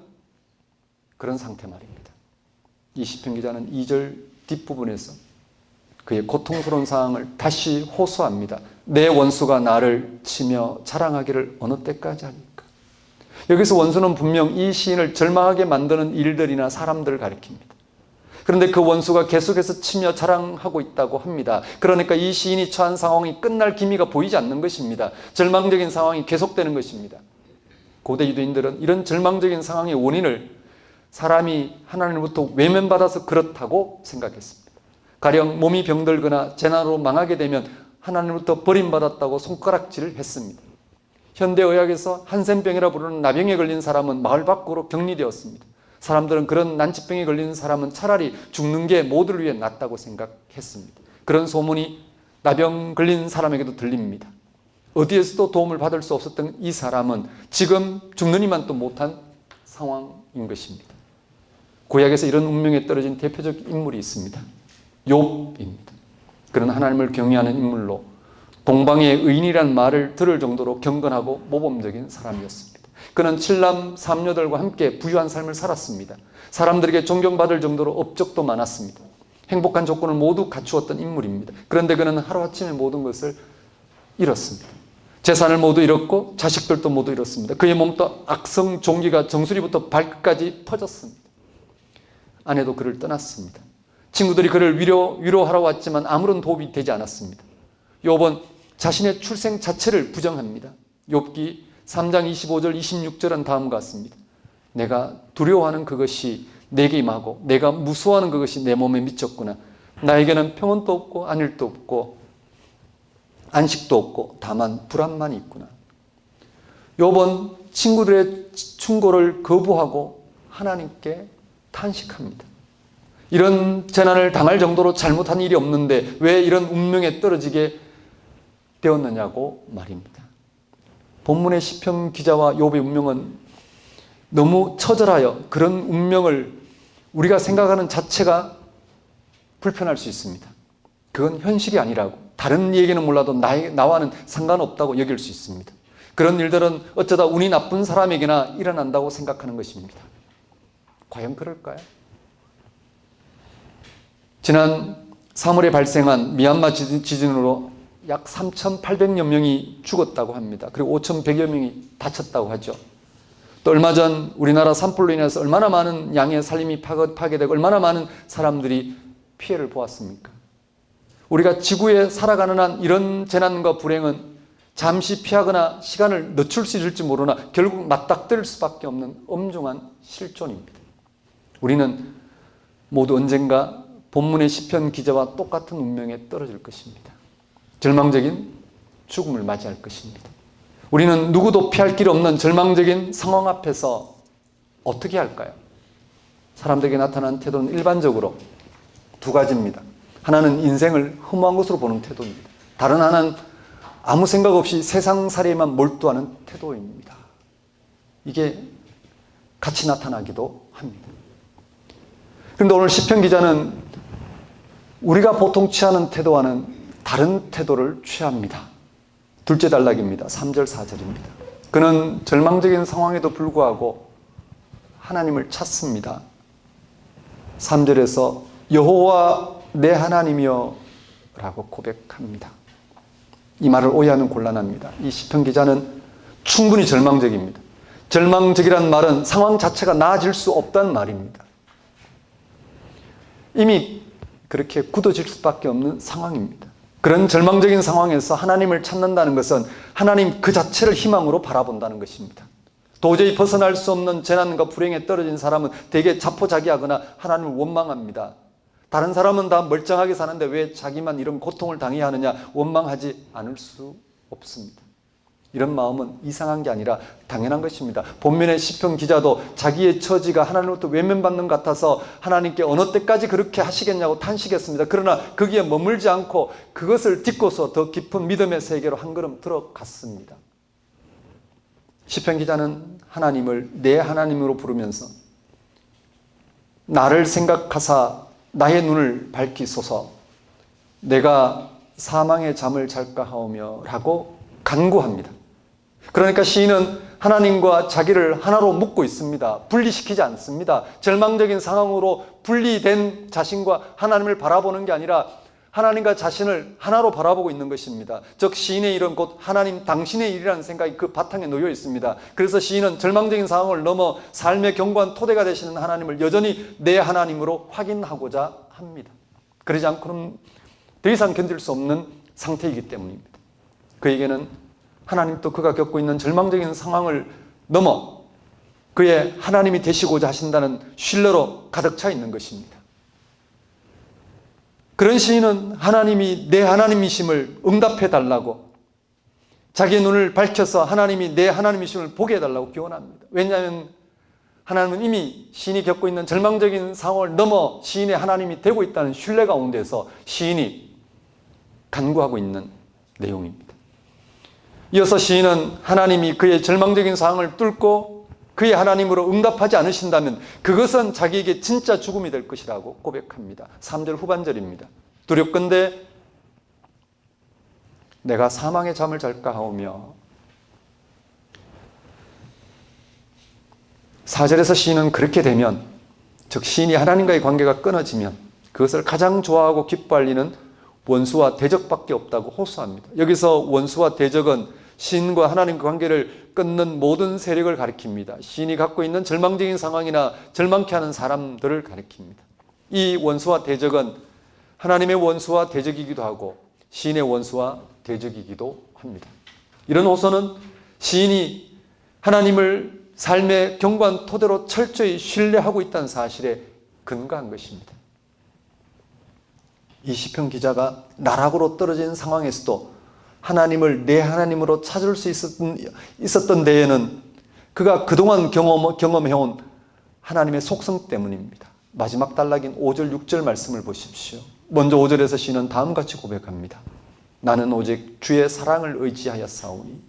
그런 상태 말입니다. 이 시편 기자는 2절 뒷부분에서 그의 고통스러운 상황을 다시 호소합니다. 내 원수가 나를 치며 자랑하기를 어느 때까지 하니까? 여기서 원수는 분명 이 시인을 절망하게 만드는 일들이나 사람들을 가리킵니다. 그런데 그 원수가 계속해서 치며 자랑하고 있다고 합니다. 그러니까 이 시인이 처한 상황이 끝날 기미가 보이지 않는 것입니다. 절망적인 상황이 계속되는 것입니다. 고대 유대인들은 이런 절망적인 상황의 원인을 사람이 하나님으로부터 외면받아서 그렇다고 생각했습니다. 가령 몸이 병들거나 재난으로 망하게 되면 하나님으로부터 버림받았다고 손가락질을 했습니다.
현대의학에서 한센병이라 부르는 나병에 걸린 사람은 마을 밖으로 격리되었습니다. 사람들은 그런 난치병에 걸린 사람은 차라리 죽는 게 모두를 위해 낫다고 생각했습니다. 그런 소문이 나병 걸린 사람에게도 들립니다. 어디에서도 도움을 받을 수 없었던 이 사람은 지금 죽느니만 또 못한 상황인 것입니다. 구약에서 이런 운명에 떨어진 대표적 인물이 있습니다. 욥입니다. 그는 하나님을 경외하는 인물로 동방의 의인이란 말을 들을 정도로 경건하고 모범적인 사람이었습니다. 그는 7남 3녀들과 함께 부유한 삶을 살았습니다. 사람들에게 존경받을 정도로 업적도 많았습니다. 행복한 조건을 모두 갖추었던 인물입니다. 그런데 그는 하루아침에 모든 것을 잃었습니다. 재산을 모두 잃었고 자식들도 모두 잃었습니다. 그의 몸도 악성 종기가 정수리부터 발끝까지 퍼졌습니다. 아내도 그를 떠났습니다. 친구들이 그를 위로하러 왔지만 아무런 도움이 되지 않았습니다. 욥은 자신의 출생 자체를 부정합니다. 욥기 3장 25절 26절은 다음과 같습니다. 내가 두려워하는 그것이 내게 임하고 내가 무서워하는 그것이 내 몸에 미쳤구나. 나에게는 평온도 없고 안일도 없고 안식도 없고 다만 불안만이 있구나. 욥은 친구들의 충고를 거부하고 하나님께 탄식합니다. 이런 재난을 당할 정도로 잘못한 일이 없는데 왜 이런 운명에 떨어지게 되었느냐고 말입니다. 본문의 시편 기자와 욥의 운명은 너무 처절하여 그런 운명을 우리가 생각하는 자체가 불편할 수 있습니다. 그건 현실이 아니라고, 다른 얘기는 몰라도 나와는 상관없다고 여길 수 있습니다. 그런 일들은 어쩌다 운이 나쁜 사람에게나 일어난다고 생각하는 것입니다. 과연 그럴까요? 지난 3월에 발생한 미얀마 지진으로 약 3,800여 명이 죽었다고 합니다. 그리고 5,100여 명이 다쳤다고 하죠. 또 얼마 전 우리나라 산불로 인해서 얼마나 많은 양의 살림이 파괴되고 얼마나 많은 사람들이 피해를 보았습니까? 우리가 지구에 살아가는 한 이런 재난과 불행은 잠시 피하거나 시간을 늦출 수 있을지 모르나 결국 맞닥뜨릴 수밖에 없는 엄중한 실존입니다. 우리는 모두 언젠가 본문의 시편 기자와 똑같은 운명에 떨어질 것입니다. 절망적인 죽음을 맞이할 것입니다. 우리는 누구도 피할 길 없는 절망적인 상황 앞에서 어떻게 할까요? 사람들에게 나타난 태도는 일반적으로 두 가지입니다. 하나는 인생을 허무한 것으로 보는 태도입니다. 다른 하나는 아무 생각 없이 세상살이에만 몰두하는 태도입니다. 이게 같이 나타나기도 합니다. 그런데 오늘 시편 기자는 우리가 보통 취하는 태도와는 다른 태도를 취합니다. 둘째 단락입니다. 3절 4절입니다. 그는 절망적인 상황에도 불구하고 하나님을 찾습니다. 3절에서 여호와 내 하나님이여 라고 고백합니다. 이 말을 오해하면 곤란합니다. 이 시편 기자는 충분히 절망적입니다. 절망적이란 말은 상황 자체가 나아질 수 없다는 말입니다. 이미 그렇게 굳어질 수밖에 없는 상황입니다. 그런 절망적인 상황에서 하나님을 찾는다는 것은 하나님 그 자체를 희망으로 바라본다는 것입니다. 도저히 벗어날 수 없는 재난과 불행에 떨어진 사람은 대개 자포자기하거나 하나님을 원망합니다. 다른 사람은 다 멀쩡하게 사는데 왜 자기만 이런 고통을 당해야 하느냐 원망하지 않을 수 없습니다. 이런 마음은 이상한 게 아니라 당연한 것입니다. 본문의 시편 기자도 자기의 처지가 하나님으로부터 외면받는 것 같아서 하나님께 어느 때까지 그렇게 하시겠냐고 탄식했습니다. 그러나 거기에 머물지 않고 그것을 딛고서 더 깊은 믿음의 세계로 한 걸음 들어갔습니다. 시편 기자는 하나님을 내 하나님으로 부르면서 나를 생각하사 나의 눈을 밝히소서 내가 사망의 잠을 잘까 하오며 라고 간구합니다. 그러니까 시인은 하나님과 자기를 하나로 묶고 있습니다. 분리시키지 않습니다. 절망적인 상황으로 분리된 자신과 하나님을 바라보는 게 아니라 하나님과 자신을 하나로 바라보고 있는 것입니다. 즉 시인의 일은 곧 하나님 당신의 일이라는 생각이 그 바탕에 놓여 있습니다. 그래서 시인은 절망적인 상황을 넘어 삶의 견고한 토대가 되시는 하나님을 여전히 내 하나님으로 확인하고자 합니다. 그러지 않고는 더 이상 견딜 수 없는 상태이기 때문입니다. 그에게는 하나님도 그가 겪고 있는 절망적인 상황을 넘어 그의 하나님이 되시고자 하신다는 신뢰로 가득 차 있는 것입니다. 그런 시인은 하나님이 내 하나님이심을 응답해 달라고 자기의 눈을 밝혀서 하나님이 내 하나님이심을 보게 해달라고 기원합니다. 왜냐하면 하나님은 이미 시인이 겪고 있는 절망적인 상황을 넘어 시인의 하나님이 되고 있다는 신뢰 가운데서 시인이 간구하고 있는 내용입니다. 이어서 시인은 하나님이 그의 절망적인 상황을 뚫고 그의 하나님으로 응답하지 않으신다면 그것은 자기에게 진짜 죽음이 될 것이라고 고백합니다. 3절 후반절입니다. 두렵건대 내가 사망의 잠을 잘까 하오며, 4절에서 시인은 그렇게 되면, 즉 시인이 하나님과의 관계가 끊어지면 그것을 가장 좋아하고 기뻐할 리는 원수와 대적밖에 없다고 호소합니다. 여기서 원수와 대적은 시인과 하나님과 관계를 끊는 모든 세력을 가리킵니다. 시인이 갖고 있는 절망적인 상황이나 절망케 하는 사람들을 가리킵니다. 이 원수와 대적은 하나님의 원수와 대적이기도 하고 시인의 원수와 대적이기도 합니다. 이런 호소는 시인이 하나님을 삶의 견고한 토대로 철저히 신뢰하고 있다는 사실에 근거한 것입니다. 이 시편 기자가 나락으로 떨어진 상황에서도 하나님을 내 하나님으로 찾을 수 있었던 데에는 그가 그동안 경험해온 하나님의 속성 때문입니다. 마지막 단락인 5절, 6절 말씀을 보십시오. 먼저 5절에서 시인은 다음과 같이 고백합니다. 나는 오직 주의 사랑을 의지하였사오니.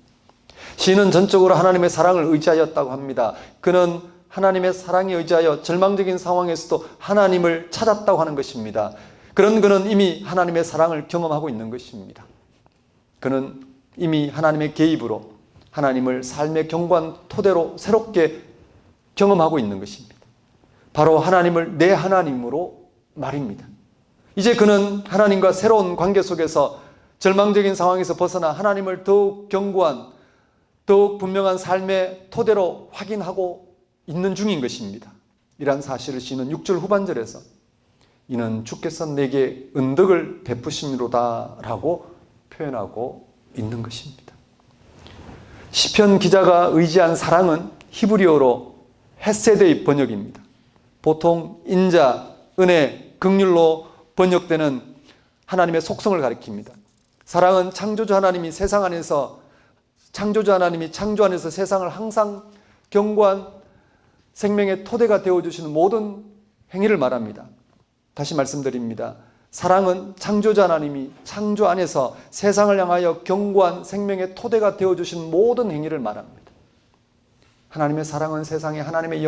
시인은 전적으로 하나님의 사랑을 의지하였다고 합니다. 그는 하나님의 사랑에 의지하여 절망적인 상황에서도 하나님을 찾았다고 하는 것입니다. 그는 이미 하나님의 사랑을 경험하고 있는 것입니다. 그는 이미 하나님의 개입으로 하나님을 삶의 견고한 토대로 새롭게 경험하고 있는 것입니다. 바로 하나님을 내 하나님으로 말입니다. 이제 그는 하나님과 새로운 관계 속에서 절망적인 상황에서 벗어나 하나님을 더욱 견고한, 더욱 분명한 삶의 토대로 확인하고 있는 중인 것입니다. 이러한 사실을 시인은 6절 후반절에서 이는 주께서 내게 은덕을 베푸심이로다 라고 표현하고 있는 것입니다. 시편 기자가 의지한 사랑은 히브리어로 헤세드의 번역입니다. 보통 인자, 은혜, 긍휼로 번역되는 하나님의 속성을 가리킵니다. 사랑은 창조주 하나님이 창조 안에서 세상을 항상 견고한 생명의 토대가 되어주시는 모든 행위를 말합니다. 다시 말씀드립니다. 사랑은 창조자 하나님이 창조 안에서 세상을 향하여 견고한 생명의 토대가 되어주신 모든 행위를 말합니다. 하나님의 사랑은 세상에 하나님의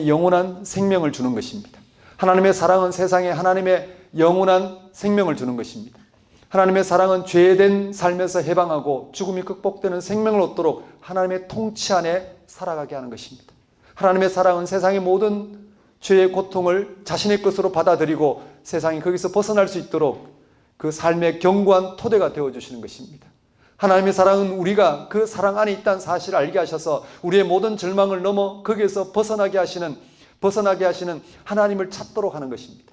영원한 생명을 주는 것입니다. 하나님의 사랑은 세상에 하나님의 영원한 생명을 주는 것입니다. 하나님의 사랑은 죄된 삶에서 해방하고 죽음이 극복되는 생명을 얻도록 하나님의 통치 안에 살아가게 하는 것입니다. 하나님의 사랑은 세상의 모든 죄의 고통을 자신의 것으로 받아들이고 세상이 거기서 벗어날 수 있도록 그 삶의 견고한 토대가 되어주시는 것입니다. 하나님의 사랑은 우리가 그 사랑 안에 있다는 사실을 알게 하셔서 우리의 모든 절망을 넘어 거기에서 벗어나게 하시는 하나님을 찾도록 하는 것입니다.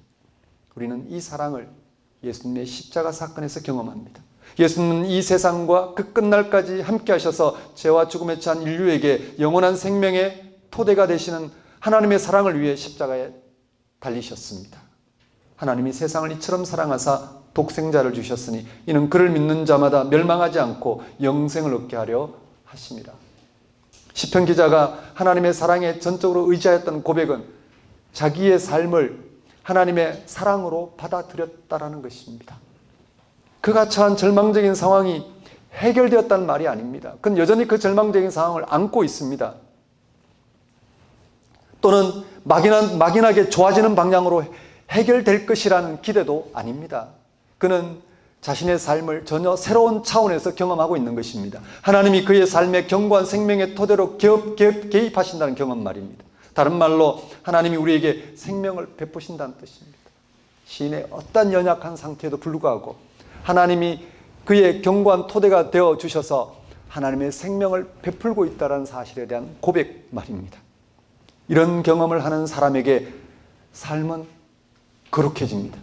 우리는 이 사랑을 예수님의 십자가 사건에서 경험합니다. 예수님은 이 세상과 그 끝날까지 함께 하셔서 죄와 죽음에 처한 인류에게 영원한 생명의 토대가 되시는 하나님의 사랑을 위해 십자가에 달리셨습니다. 하나님이 세상을 이처럼 사랑하사 독생자를 주셨으니 이는 그를 믿는 자마다 멸망하지 않고 영생을 얻게 하려 하십니다. 시편 기자가 하나님의 사랑에 전적으로 의지하였던 고백은 자기의 삶을 하나님의 사랑으로 받아들였다라는 것입니다. 그가 처한 절망적인 상황이 해결되었다는 말이 아닙니다. 그는 여전히 그 절망적인 상황을 안고 있습니다. 또는 막연하게 좋아지는 방향으로 해결될 것이라는 기대도 아닙니다. 그는 자신의 삶을 전혀 새로운 차원에서 경험하고 있는 것입니다. 하나님이 그의 삶의 견고한 생명의 토대로 개입하신다는 경험 말입니다. 다른 말로 하나님이 우리에게 생명을 베푸신다는 뜻입니다. 시인의 어떤 연약한 상태에도 불구하고 하나님이 그의 견고한 토대가 되어주셔서 하나님의 생명을 베풀고 있다는 사실에 대한 고백 말입니다. 이런 경험을 하는 사람에게 삶은 거룩해집니다.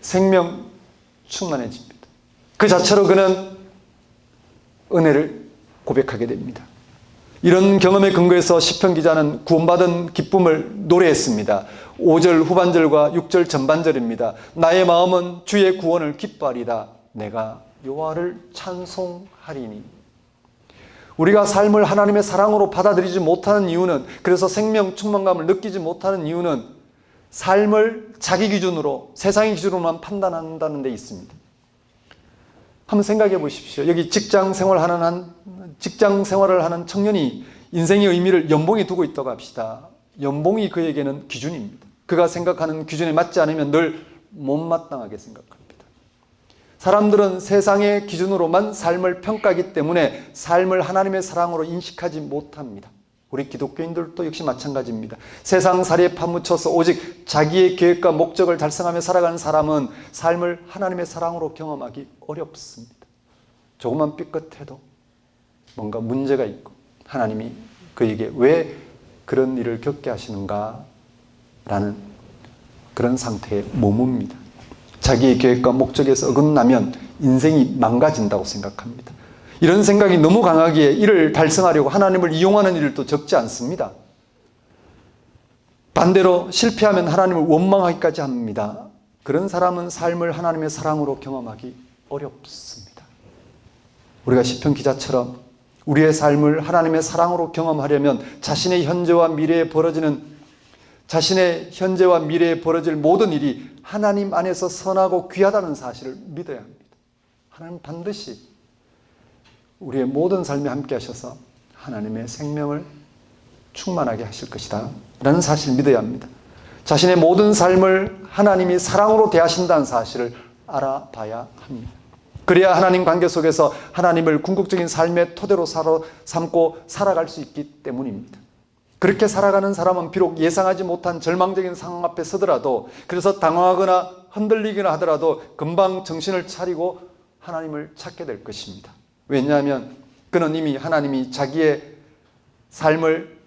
생명 충만해집니다. 그 자체로 그는 은혜를 고백하게 됩니다. 이런 경험에 근거해서 시편 기자는 구원받은 기쁨을 노래했습니다. 5절 후반절과 6절 전반절입니다. 나의 마음은 주의 구원을 기뻐하리다. 내가 여호와를 찬송하리니. 우리가 삶을 하나님의 사랑으로 받아들이지 못하는 이유는, 그래서 생명 충만감을 느끼지 못하는 이유는 삶을 자기 기준으로, 세상의 기준으로만 판단한다는 데 있습니다. 한번 생각해 보십시오. 여기 직장 생활을 하는 청년이 인생의 의미를 연봉에 두고 있다고 합시다. 연봉이 그에게는 기준입니다. 그가 생각하는 기준에 맞지 않으면 늘 못마땅하게 생각합니다. 사람들은 세상의 기준으로만 삶을 평가하기 때문에 삶을 하나님의 사랑으로 인식하지 못합니다. 우리 기독교인들도 역시 마찬가지입니다. 세상살이에 파묻혀서 오직 자기의 계획과 목적을 달성하며 살아가는 사람은 삶을 하나님의 사랑으로 경험하기 어렵습니다. 조금만 삐끗해도 뭔가 문제가 있고 하나님이 그에게 왜 그런 일을 겪게 하시는가 라는 그런 상태에 머뭅니다. 자기의 계획과 목적에서 어긋나면 인생이 망가진다고 생각합니다. 이런 생각이 너무 강하기에 이를 달성하려고 하나님을 이용하는 일도 적지 않습니다. 반대로 실패하면 하나님을 원망하기까지 합니다. 그런 사람은 삶을 하나님의 사랑으로 경험하기 어렵습니다. 우리가 시편 기자처럼 우리의 삶을 하나님의 사랑으로 경험하려면 자신의 현재와 미래에 벌어질 모든 일이 하나님 안에서 선하고 귀하다는 사실을 믿어야 합니다. 하나님 반드시 우리의 모든 삶에 함께 하셔서 하나님의 생명을 충만하게 하실 것이다 라는 사실을 믿어야 합니다. 자신의 모든 삶을 하나님이 사랑으로 대하신다는 사실을 알아봐야 합니다. 그래야 하나님 관계 속에서 하나님을 궁극적인 삶의 토대로 삼고 살아갈 수 있기 때문입니다. 그렇게 살아가는 사람은 비록 예상하지 못한 절망적인 상황 앞에 서더라도, 그래서 당황하거나 흔들리거나 하더라도 금방 정신을 차리고 하나님을 찾게 될 것입니다. 왜냐하면 그는 이미 하나님이 자신의 삶을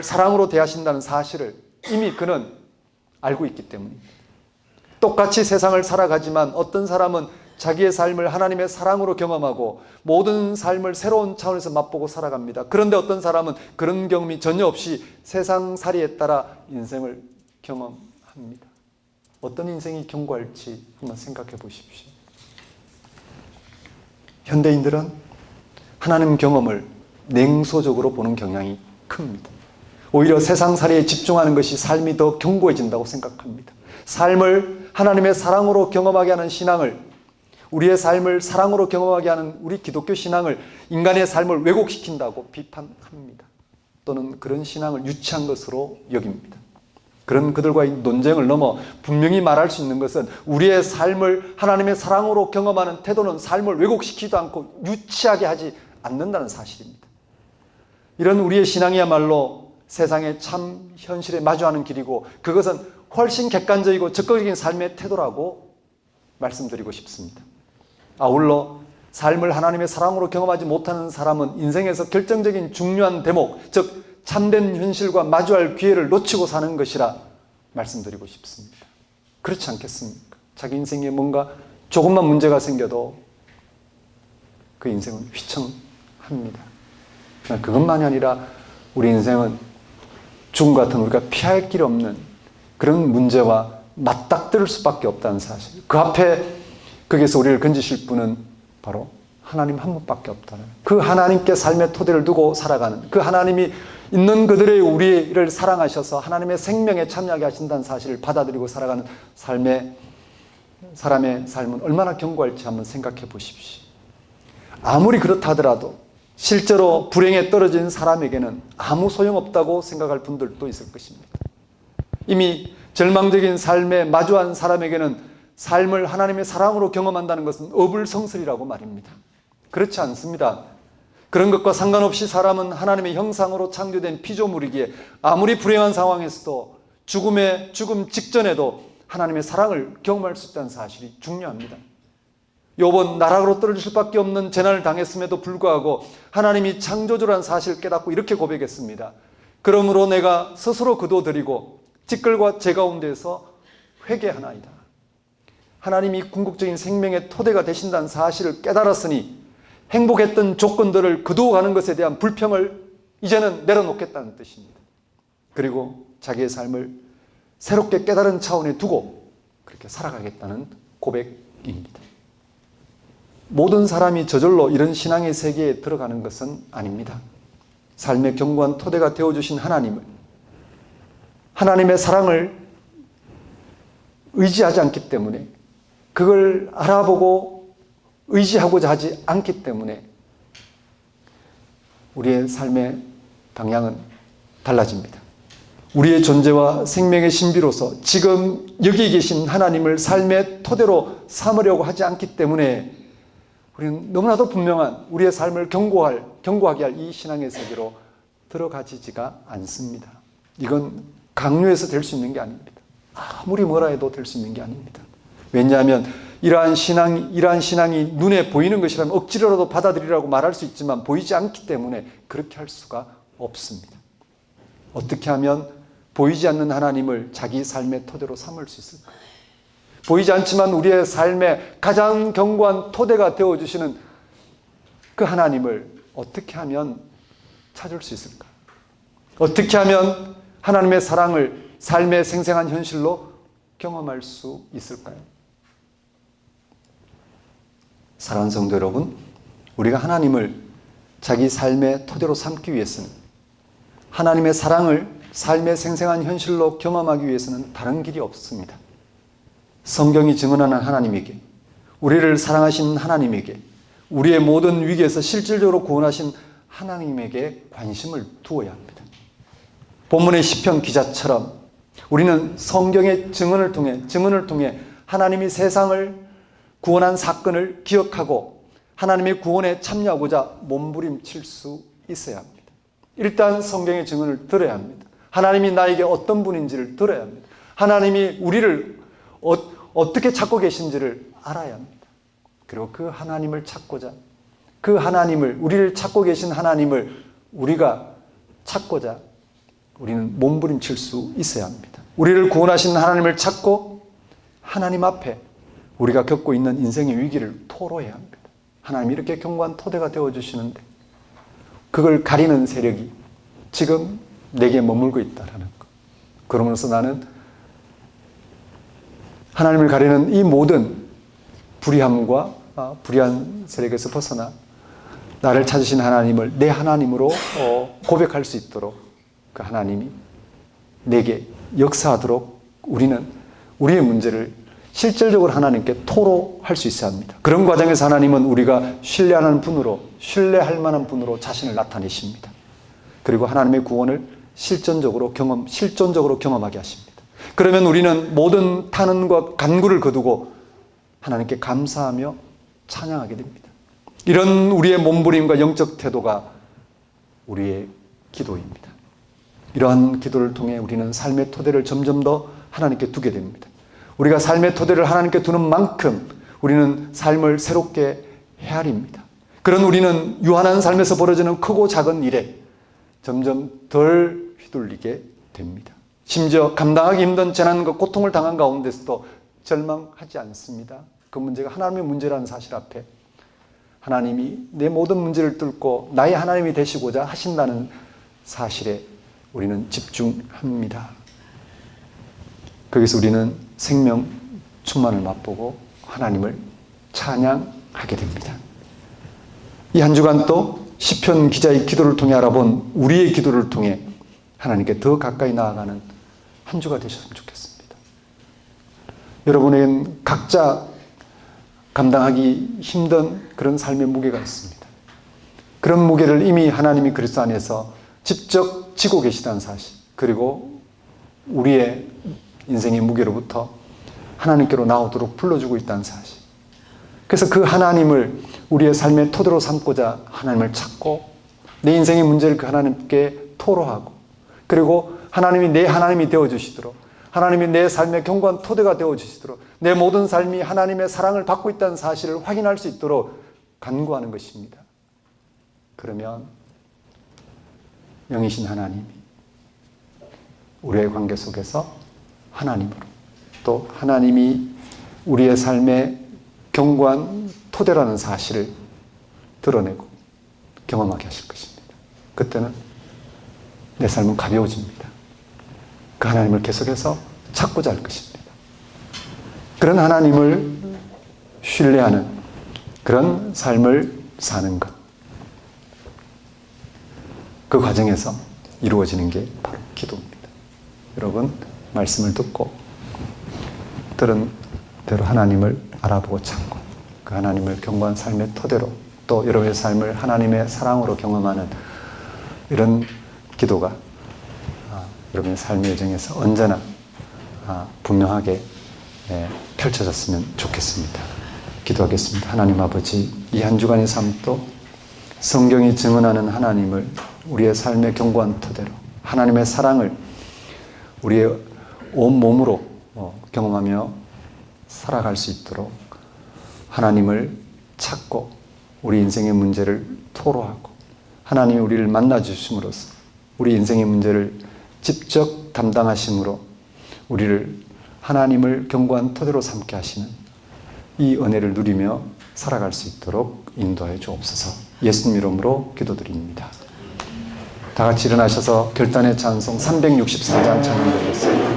사랑으로 대하신다는 사실을 이미 그는 알고 있기 때문입니다. 똑같이 세상을 살아가지만 어떤 사람은 자기의 삶을 하나님의 사랑으로 경험하고 모든 삶을 새로운 차원에서 맛보고 살아갑니다. 그런데 어떤 사람은 그런 경험이 전혀 없이 세상살이에 따라 인생을 경험합니다. 어떤 인생이 견고할지 한번 생각해 보십시오. 현대인들은 하나님 경험을 냉소적으로 보는 경향이 큽니다. 오히려 세상살이에 집중하는 것이 삶이 더 견고해진다고 생각합니다. 삶을 하나님의 사랑으로 경험하게 하는 신앙을, 우리의 삶을 사랑으로 경험하게 하는 우리 기독교 신앙을 인간의 삶을 왜곡시킨다고 비판합니다. 또는 그런 신앙을 유치한 것으로 여깁니다. 그런 그들과의 논쟁을 넘어 분명히 말할 수 있는 것은 우리의 삶을 하나님의 사랑으로 경험하는 태도는 삶을 왜곡시키지도 않고 유치하게 하지 않는다는 사실입니다. 이런 우리의 신앙이야말로 세상의 참 현실에 마주하는 길이고, 그것은 훨씬 객관적이고 적극적인 삶의 태도라고 말씀드리고 싶습니다. 아울러 삶을 하나님의 사랑으로 경험하지 못하는 사람은 인생에서 결정적인 중요한 대목, 즉 참된 현실과 마주할 기회를 놓치고 사는 것이라 말씀드리고 싶습니다. 그렇지 않겠습니까? 자기 인생에 뭔가 조금만 문제가 생겨도 그 인생은 휘청합니다. 그것만이 아니라 우리 인생은 죽음 같은 우리가 피할 길 없는 그런 문제와 맞닥뜨릴 수밖에 없다는 사실, 그 앞에 거기에서 우리를 건지실 분은 바로 하나님 한 분밖에 없다. 그 하나님께 삶의 토대를 두고 살아가는, 그 하나님이 있는 그들의 우리를 사랑하셔서 하나님의 생명에 참여하게 하신다는 사실을 받아들이고 살아가는 사람의 삶은 얼마나 견고할지 한번 생각해 보십시오. 아무리 그렇다 하더라도 실제로 불행에 떨어진 사람에게는 아무 소용없다고 생각할 분들도 있을 것입니다. 이미 절망적인 삶에 마주한 사람에게는 삶을 하나님의 사랑으로 경험한다는 것은 어불성설이라고 말입니다. 그렇지 않습니다. 그런 것과 상관없이 사람은 하나님의 형상으로 창조된 피조물이기에 아무리 불행한 상황에서도 죽음 직전에도 하나님의 사랑을 경험할 수 있다는 사실이 중요합니다. 욥은 나락으로 떨어질 수밖에 없는 재난을 당했음에도 불구하고 하나님이 창조주라는 사실을 깨닫고 이렇게 고백했습니다. 그러므로 내가 스스로 거둬들이고 찌끌과 제 가운데서 회개하나이다. 하나님이 궁극적인 생명의 토대가 되신다는 사실을 깨달았으니 행복했던 조건들을 거두어가는 것에 대한 불평을 이제는 내려놓겠다는 뜻입니다. 그리고 자기의 삶을 새롭게 깨달은 차원에 두고 그렇게 살아가겠다는 고백입니다. 모든 사람이 저절로 이런 신앙의 세계에 들어가는 것은 아닙니다. 삶의 견고한 토대가 되어주신 하나님의 사랑을 의지하지 않기 때문에, 그걸 알아보고 의지하고자 하지 않기 때문에 우리의 삶의 방향은 달라집니다. 우리의 존재와 생명의 신비로서 지금 여기 계신 하나님을 삶의 토대로 삼으려고 하지 않기 때문에 우리는 너무나도 분명한 우리의 삶을 견고하게 할 이 신앙의 세계로 들어가지지가 않습니다. 이건 강요해서 될 수 있는 게 아닙니다. 아무리 뭐라 해도 될 수 있는 게 아닙니다. 왜냐하면 이러한 신앙이 눈에 보이는 것이라면 억지로라도 받아들이라고 말할 수 있지만 보이지 않기 때문에 그렇게 할 수가 없습니다. 어떻게 하면 보이지 않는 하나님을 자기 삶의 토대로 삼을 수 있을까요? 보이지 않지만 우리의 삶의 가장 견고한 토대가 되어주시는 그 하나님을 어떻게 하면 찾을 수 있을까요? 어떻게 하면 하나님의 사랑을 삶의 생생한 현실로 경험할 수 있을까요? 사랑하는 성도 여러분, 우리가 하나님을 자기 삶의 토대로 삼기 위해서는, 하나님의 사랑을 삶의 생생한 현실로 경험하기 위해서는 다른 길이 없습니다. 성경이 증언하는 하나님에게, 우리를 사랑하신 하나님에게, 우리의 모든 위기에서 실질적으로 구원하신 하나님에게 관심을 두어야 합니다. 본문의 시편 기자처럼 우리는 성경의 증언을 통해 하나님이 세상을 구원한 사건을 기억하고 하나님의 구원에 참여하고자 몸부림칠 수 있어야 합니다. 일단 성경의 증언을 들어야 합니다. 하나님이 나에게 어떤 분인지를 들어야 합니다. 하나님이 우리를 어떻게 찾고 계신지를 알아야 합니다. 그리고 그 하나님을 찾고자, 그 하나님을, 우리를 찾고 계신 하나님을 우리가 찾고자 우리는 몸부림칠 수 있어야 합니다. 우리를 구원하신 하나님을 찾고 하나님 앞에 우리가 겪고 있는 인생의 위기를 토로해야 합니다. 하나님이 이렇게 견고한 토대가 되어주시는데 그걸 가리는 세력이 지금 내게 머물고 있다라는 것. 그러면서 나는 하나님을 가리는 이 모든 불의함과 불의한 세력에서 벗어나 나를 찾으신 하나님을 내 하나님으로 고백할 수 있도록 그 하나님이 내게 역사하도록 우리는 우리의 문제를 실질적으로 하나님께 토로할 수 있어야 합니다. 그런 과정에서 하나님은 우리가 신뢰할 만한 분으로 자신을 나타내십니다. 그리고 하나님의 구원을 실존적으로 경험하게 하십니다. 그러면 우리는 모든 탄원과 간구를 거두고 하나님께 감사하며 찬양하게 됩니다. 이런 우리의 몸부림과 영적 태도가 우리의 기도입니다. 이러한 기도를 통해 우리는 삶의 토대를 점점 더 하나님께 두게 됩니다. 우리가 삶의 토대를 하나님께 두는 만큼 우리는 삶을 새롭게 헤아립니다. 그런 우리는 유한한 삶에서 벌어지는 크고 작은 일에 점점 덜 휘둘리게 됩니다. 심지어 감당하기 힘든 재난과 고통을 당한 가운데서도 절망하지 않습니다. 그 문제가 하나님의 문제라는 사실 앞에 하나님이 내 모든 문제를 뚫고 나의 하나님이 되시고자 하신다는 사실에 우리는 집중합니다. 거기서 우리는 생명 충만을 맛보고 하나님을 찬양하게 됩니다. 이 한 주간 또 시편 기자의 기도를 통해 알아본 우리의 기도를 통해 하나님께 더 가까이 나아가는 한 주가 되셨으면 좋겠습니다. 여러분에겐 각자 감당하기 힘든 그런 삶의 무게가 있습니다. 그런 무게를 이미 하나님이 그리스도 안에서 직접 지고 계시다는 사실, 그리고 우리의 인생의 무게로부터 하나님께로 나오도록 불러주고 있다는 사실. 그래서 그 하나님을 우리의 삶의 토대로 삼고자 하나님을 찾고 내 인생의 문제를 그 하나님께 토로하고, 그리고 하나님이 내 하나님이 되어주시도록, 하나님이 내 삶의 견고한 토대가 되어주시도록, 내 모든 삶이 하나님의 사랑을 받고 있다는 사실을 확인할 수 있도록 간구하는 것입니다. 그러면 영이신 하나님이 우리의 관계 속에서 하나님으로, 또 하나님이 우리의 삶의 견고한 토대라는 사실을 드러내고 경험하게 하실 것입니다. 그때는 내 삶은 가벼워집니다. 그 하나님을 계속해서
찾고자 할 것입니다. 그런 하나님을 신뢰하는 그런 삶을 사는 것. 그 과정에서 이루어지는 게 바로 기도입니다. 여러분, 말씀을 듣고 들은 대로 하나님을 알아보고 찾고 그 하나님을 경고한 삶의 토대로 또 여러분의 삶을 하나님의 사랑으로 경험하는 이런 기도가 여러분의 삶의 여정에서 언제나 분명하게 펼쳐졌으면 좋겠습니다. 기도하겠습니다. 하나님 아버지, 이 한 주간의 삶도 성경이 증언하는 하나님을 우리의 삶의 견고한 토대로 하나님의 사랑을 우리의 온 몸으로 경험하며 살아갈 수 있도록 하나님을 찾고 우리 인생의 문제를 토로하고 하나님이 우리를 만나 주심으로써 우리 인생의 문제를 직접 담당하심으로 우리를 하나님을 견고한 토대로 삼게 하시는 이 은혜를 누리며 살아갈 수 있도록 인도하여 주옵소서. 예수님 이름으로 기도드립니다. 다 같이 일어나셔서 결단의 찬송 364장 찬양드리겠습니다.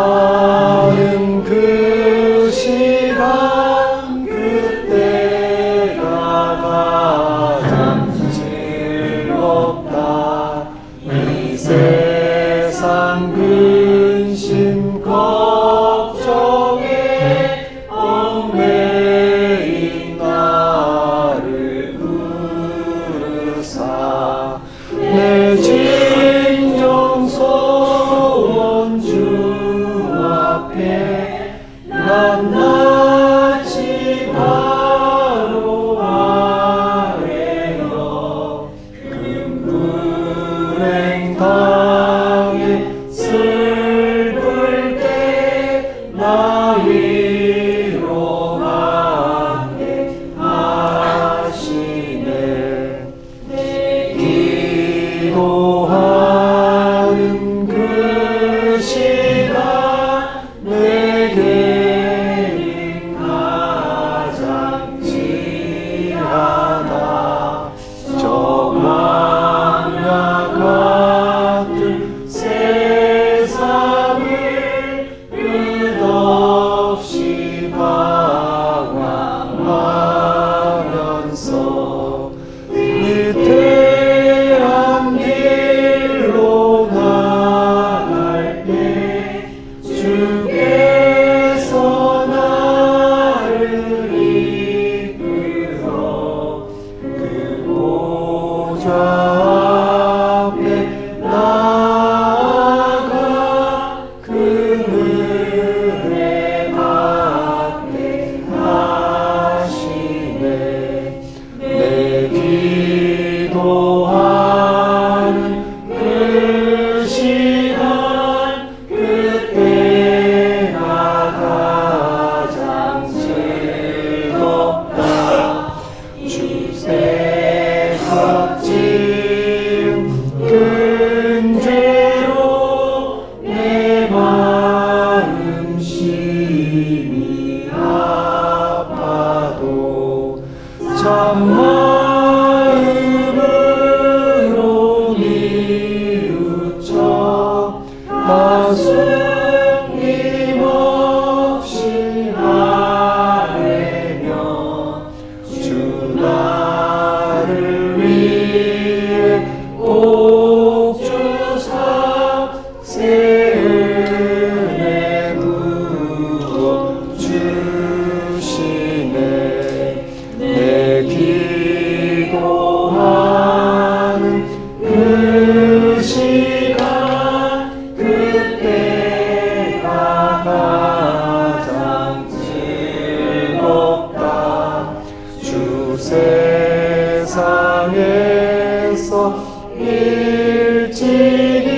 기도하는 그 시간 그때가 가장 즐겁다. 이 세상 근심 걱정에 얽매인 나를 부르사 내 진정 소원 주 앞에 낱낱이 바로 아뢰어 금불행 당해 슬플 때 나 위로하게 하시네. 기도하는 그 시간 내게 가장 지하다. 저 광야 같은 세상을 끝없이 방황하면서 위태한 길로 나갈 때 주께서 나를 이끌어 그 보좌 앞에 나아가 그 은혜 받게 하시네. 내 기도하는 그 시간 그때가 가장 즐겁다. 주께서 지은 근죄로 내 마음 심히 아파도 참마음으로 뉘우쳐 다소 힘없이 아뢰며 주 나를 위해 복 주사 새 은혜 부어 주시네. 내 기도하는 그 시간 그때가 가장 즐겁다. 주 세상에서 일찍이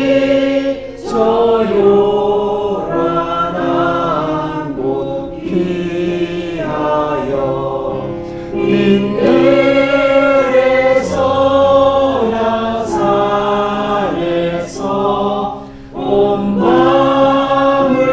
저 요란한 곳 피하여 민들에서나 산에서 온 마음을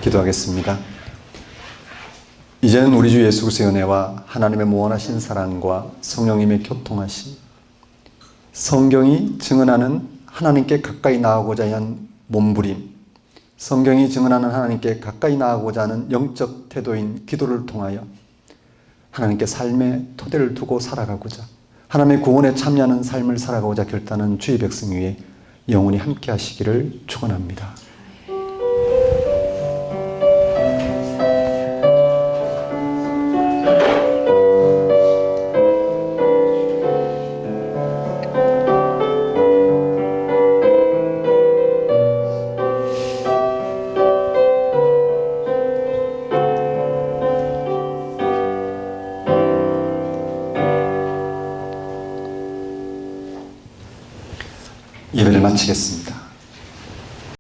기도하겠습니다. 이제는 우리 주 예수 그리스도의 은혜와 하나님의 무한하신 사랑과 성령님의 교통하심, 성경이 증언하는 하나님께 가까이 나아가고자 하는 몸부림, 성경이 증언하는 하나님께 가까이 나아가고자 하는 영적 태도인 기도를 통하여 하나님께 삶의 토대를 두고 살아가고자, 하나님의 구원에 참여하는 삶을 살아가고자 결단한 주의 백성 위에 영원히 함께 하시기를 축원합니다. 예배를 마치겠습니다.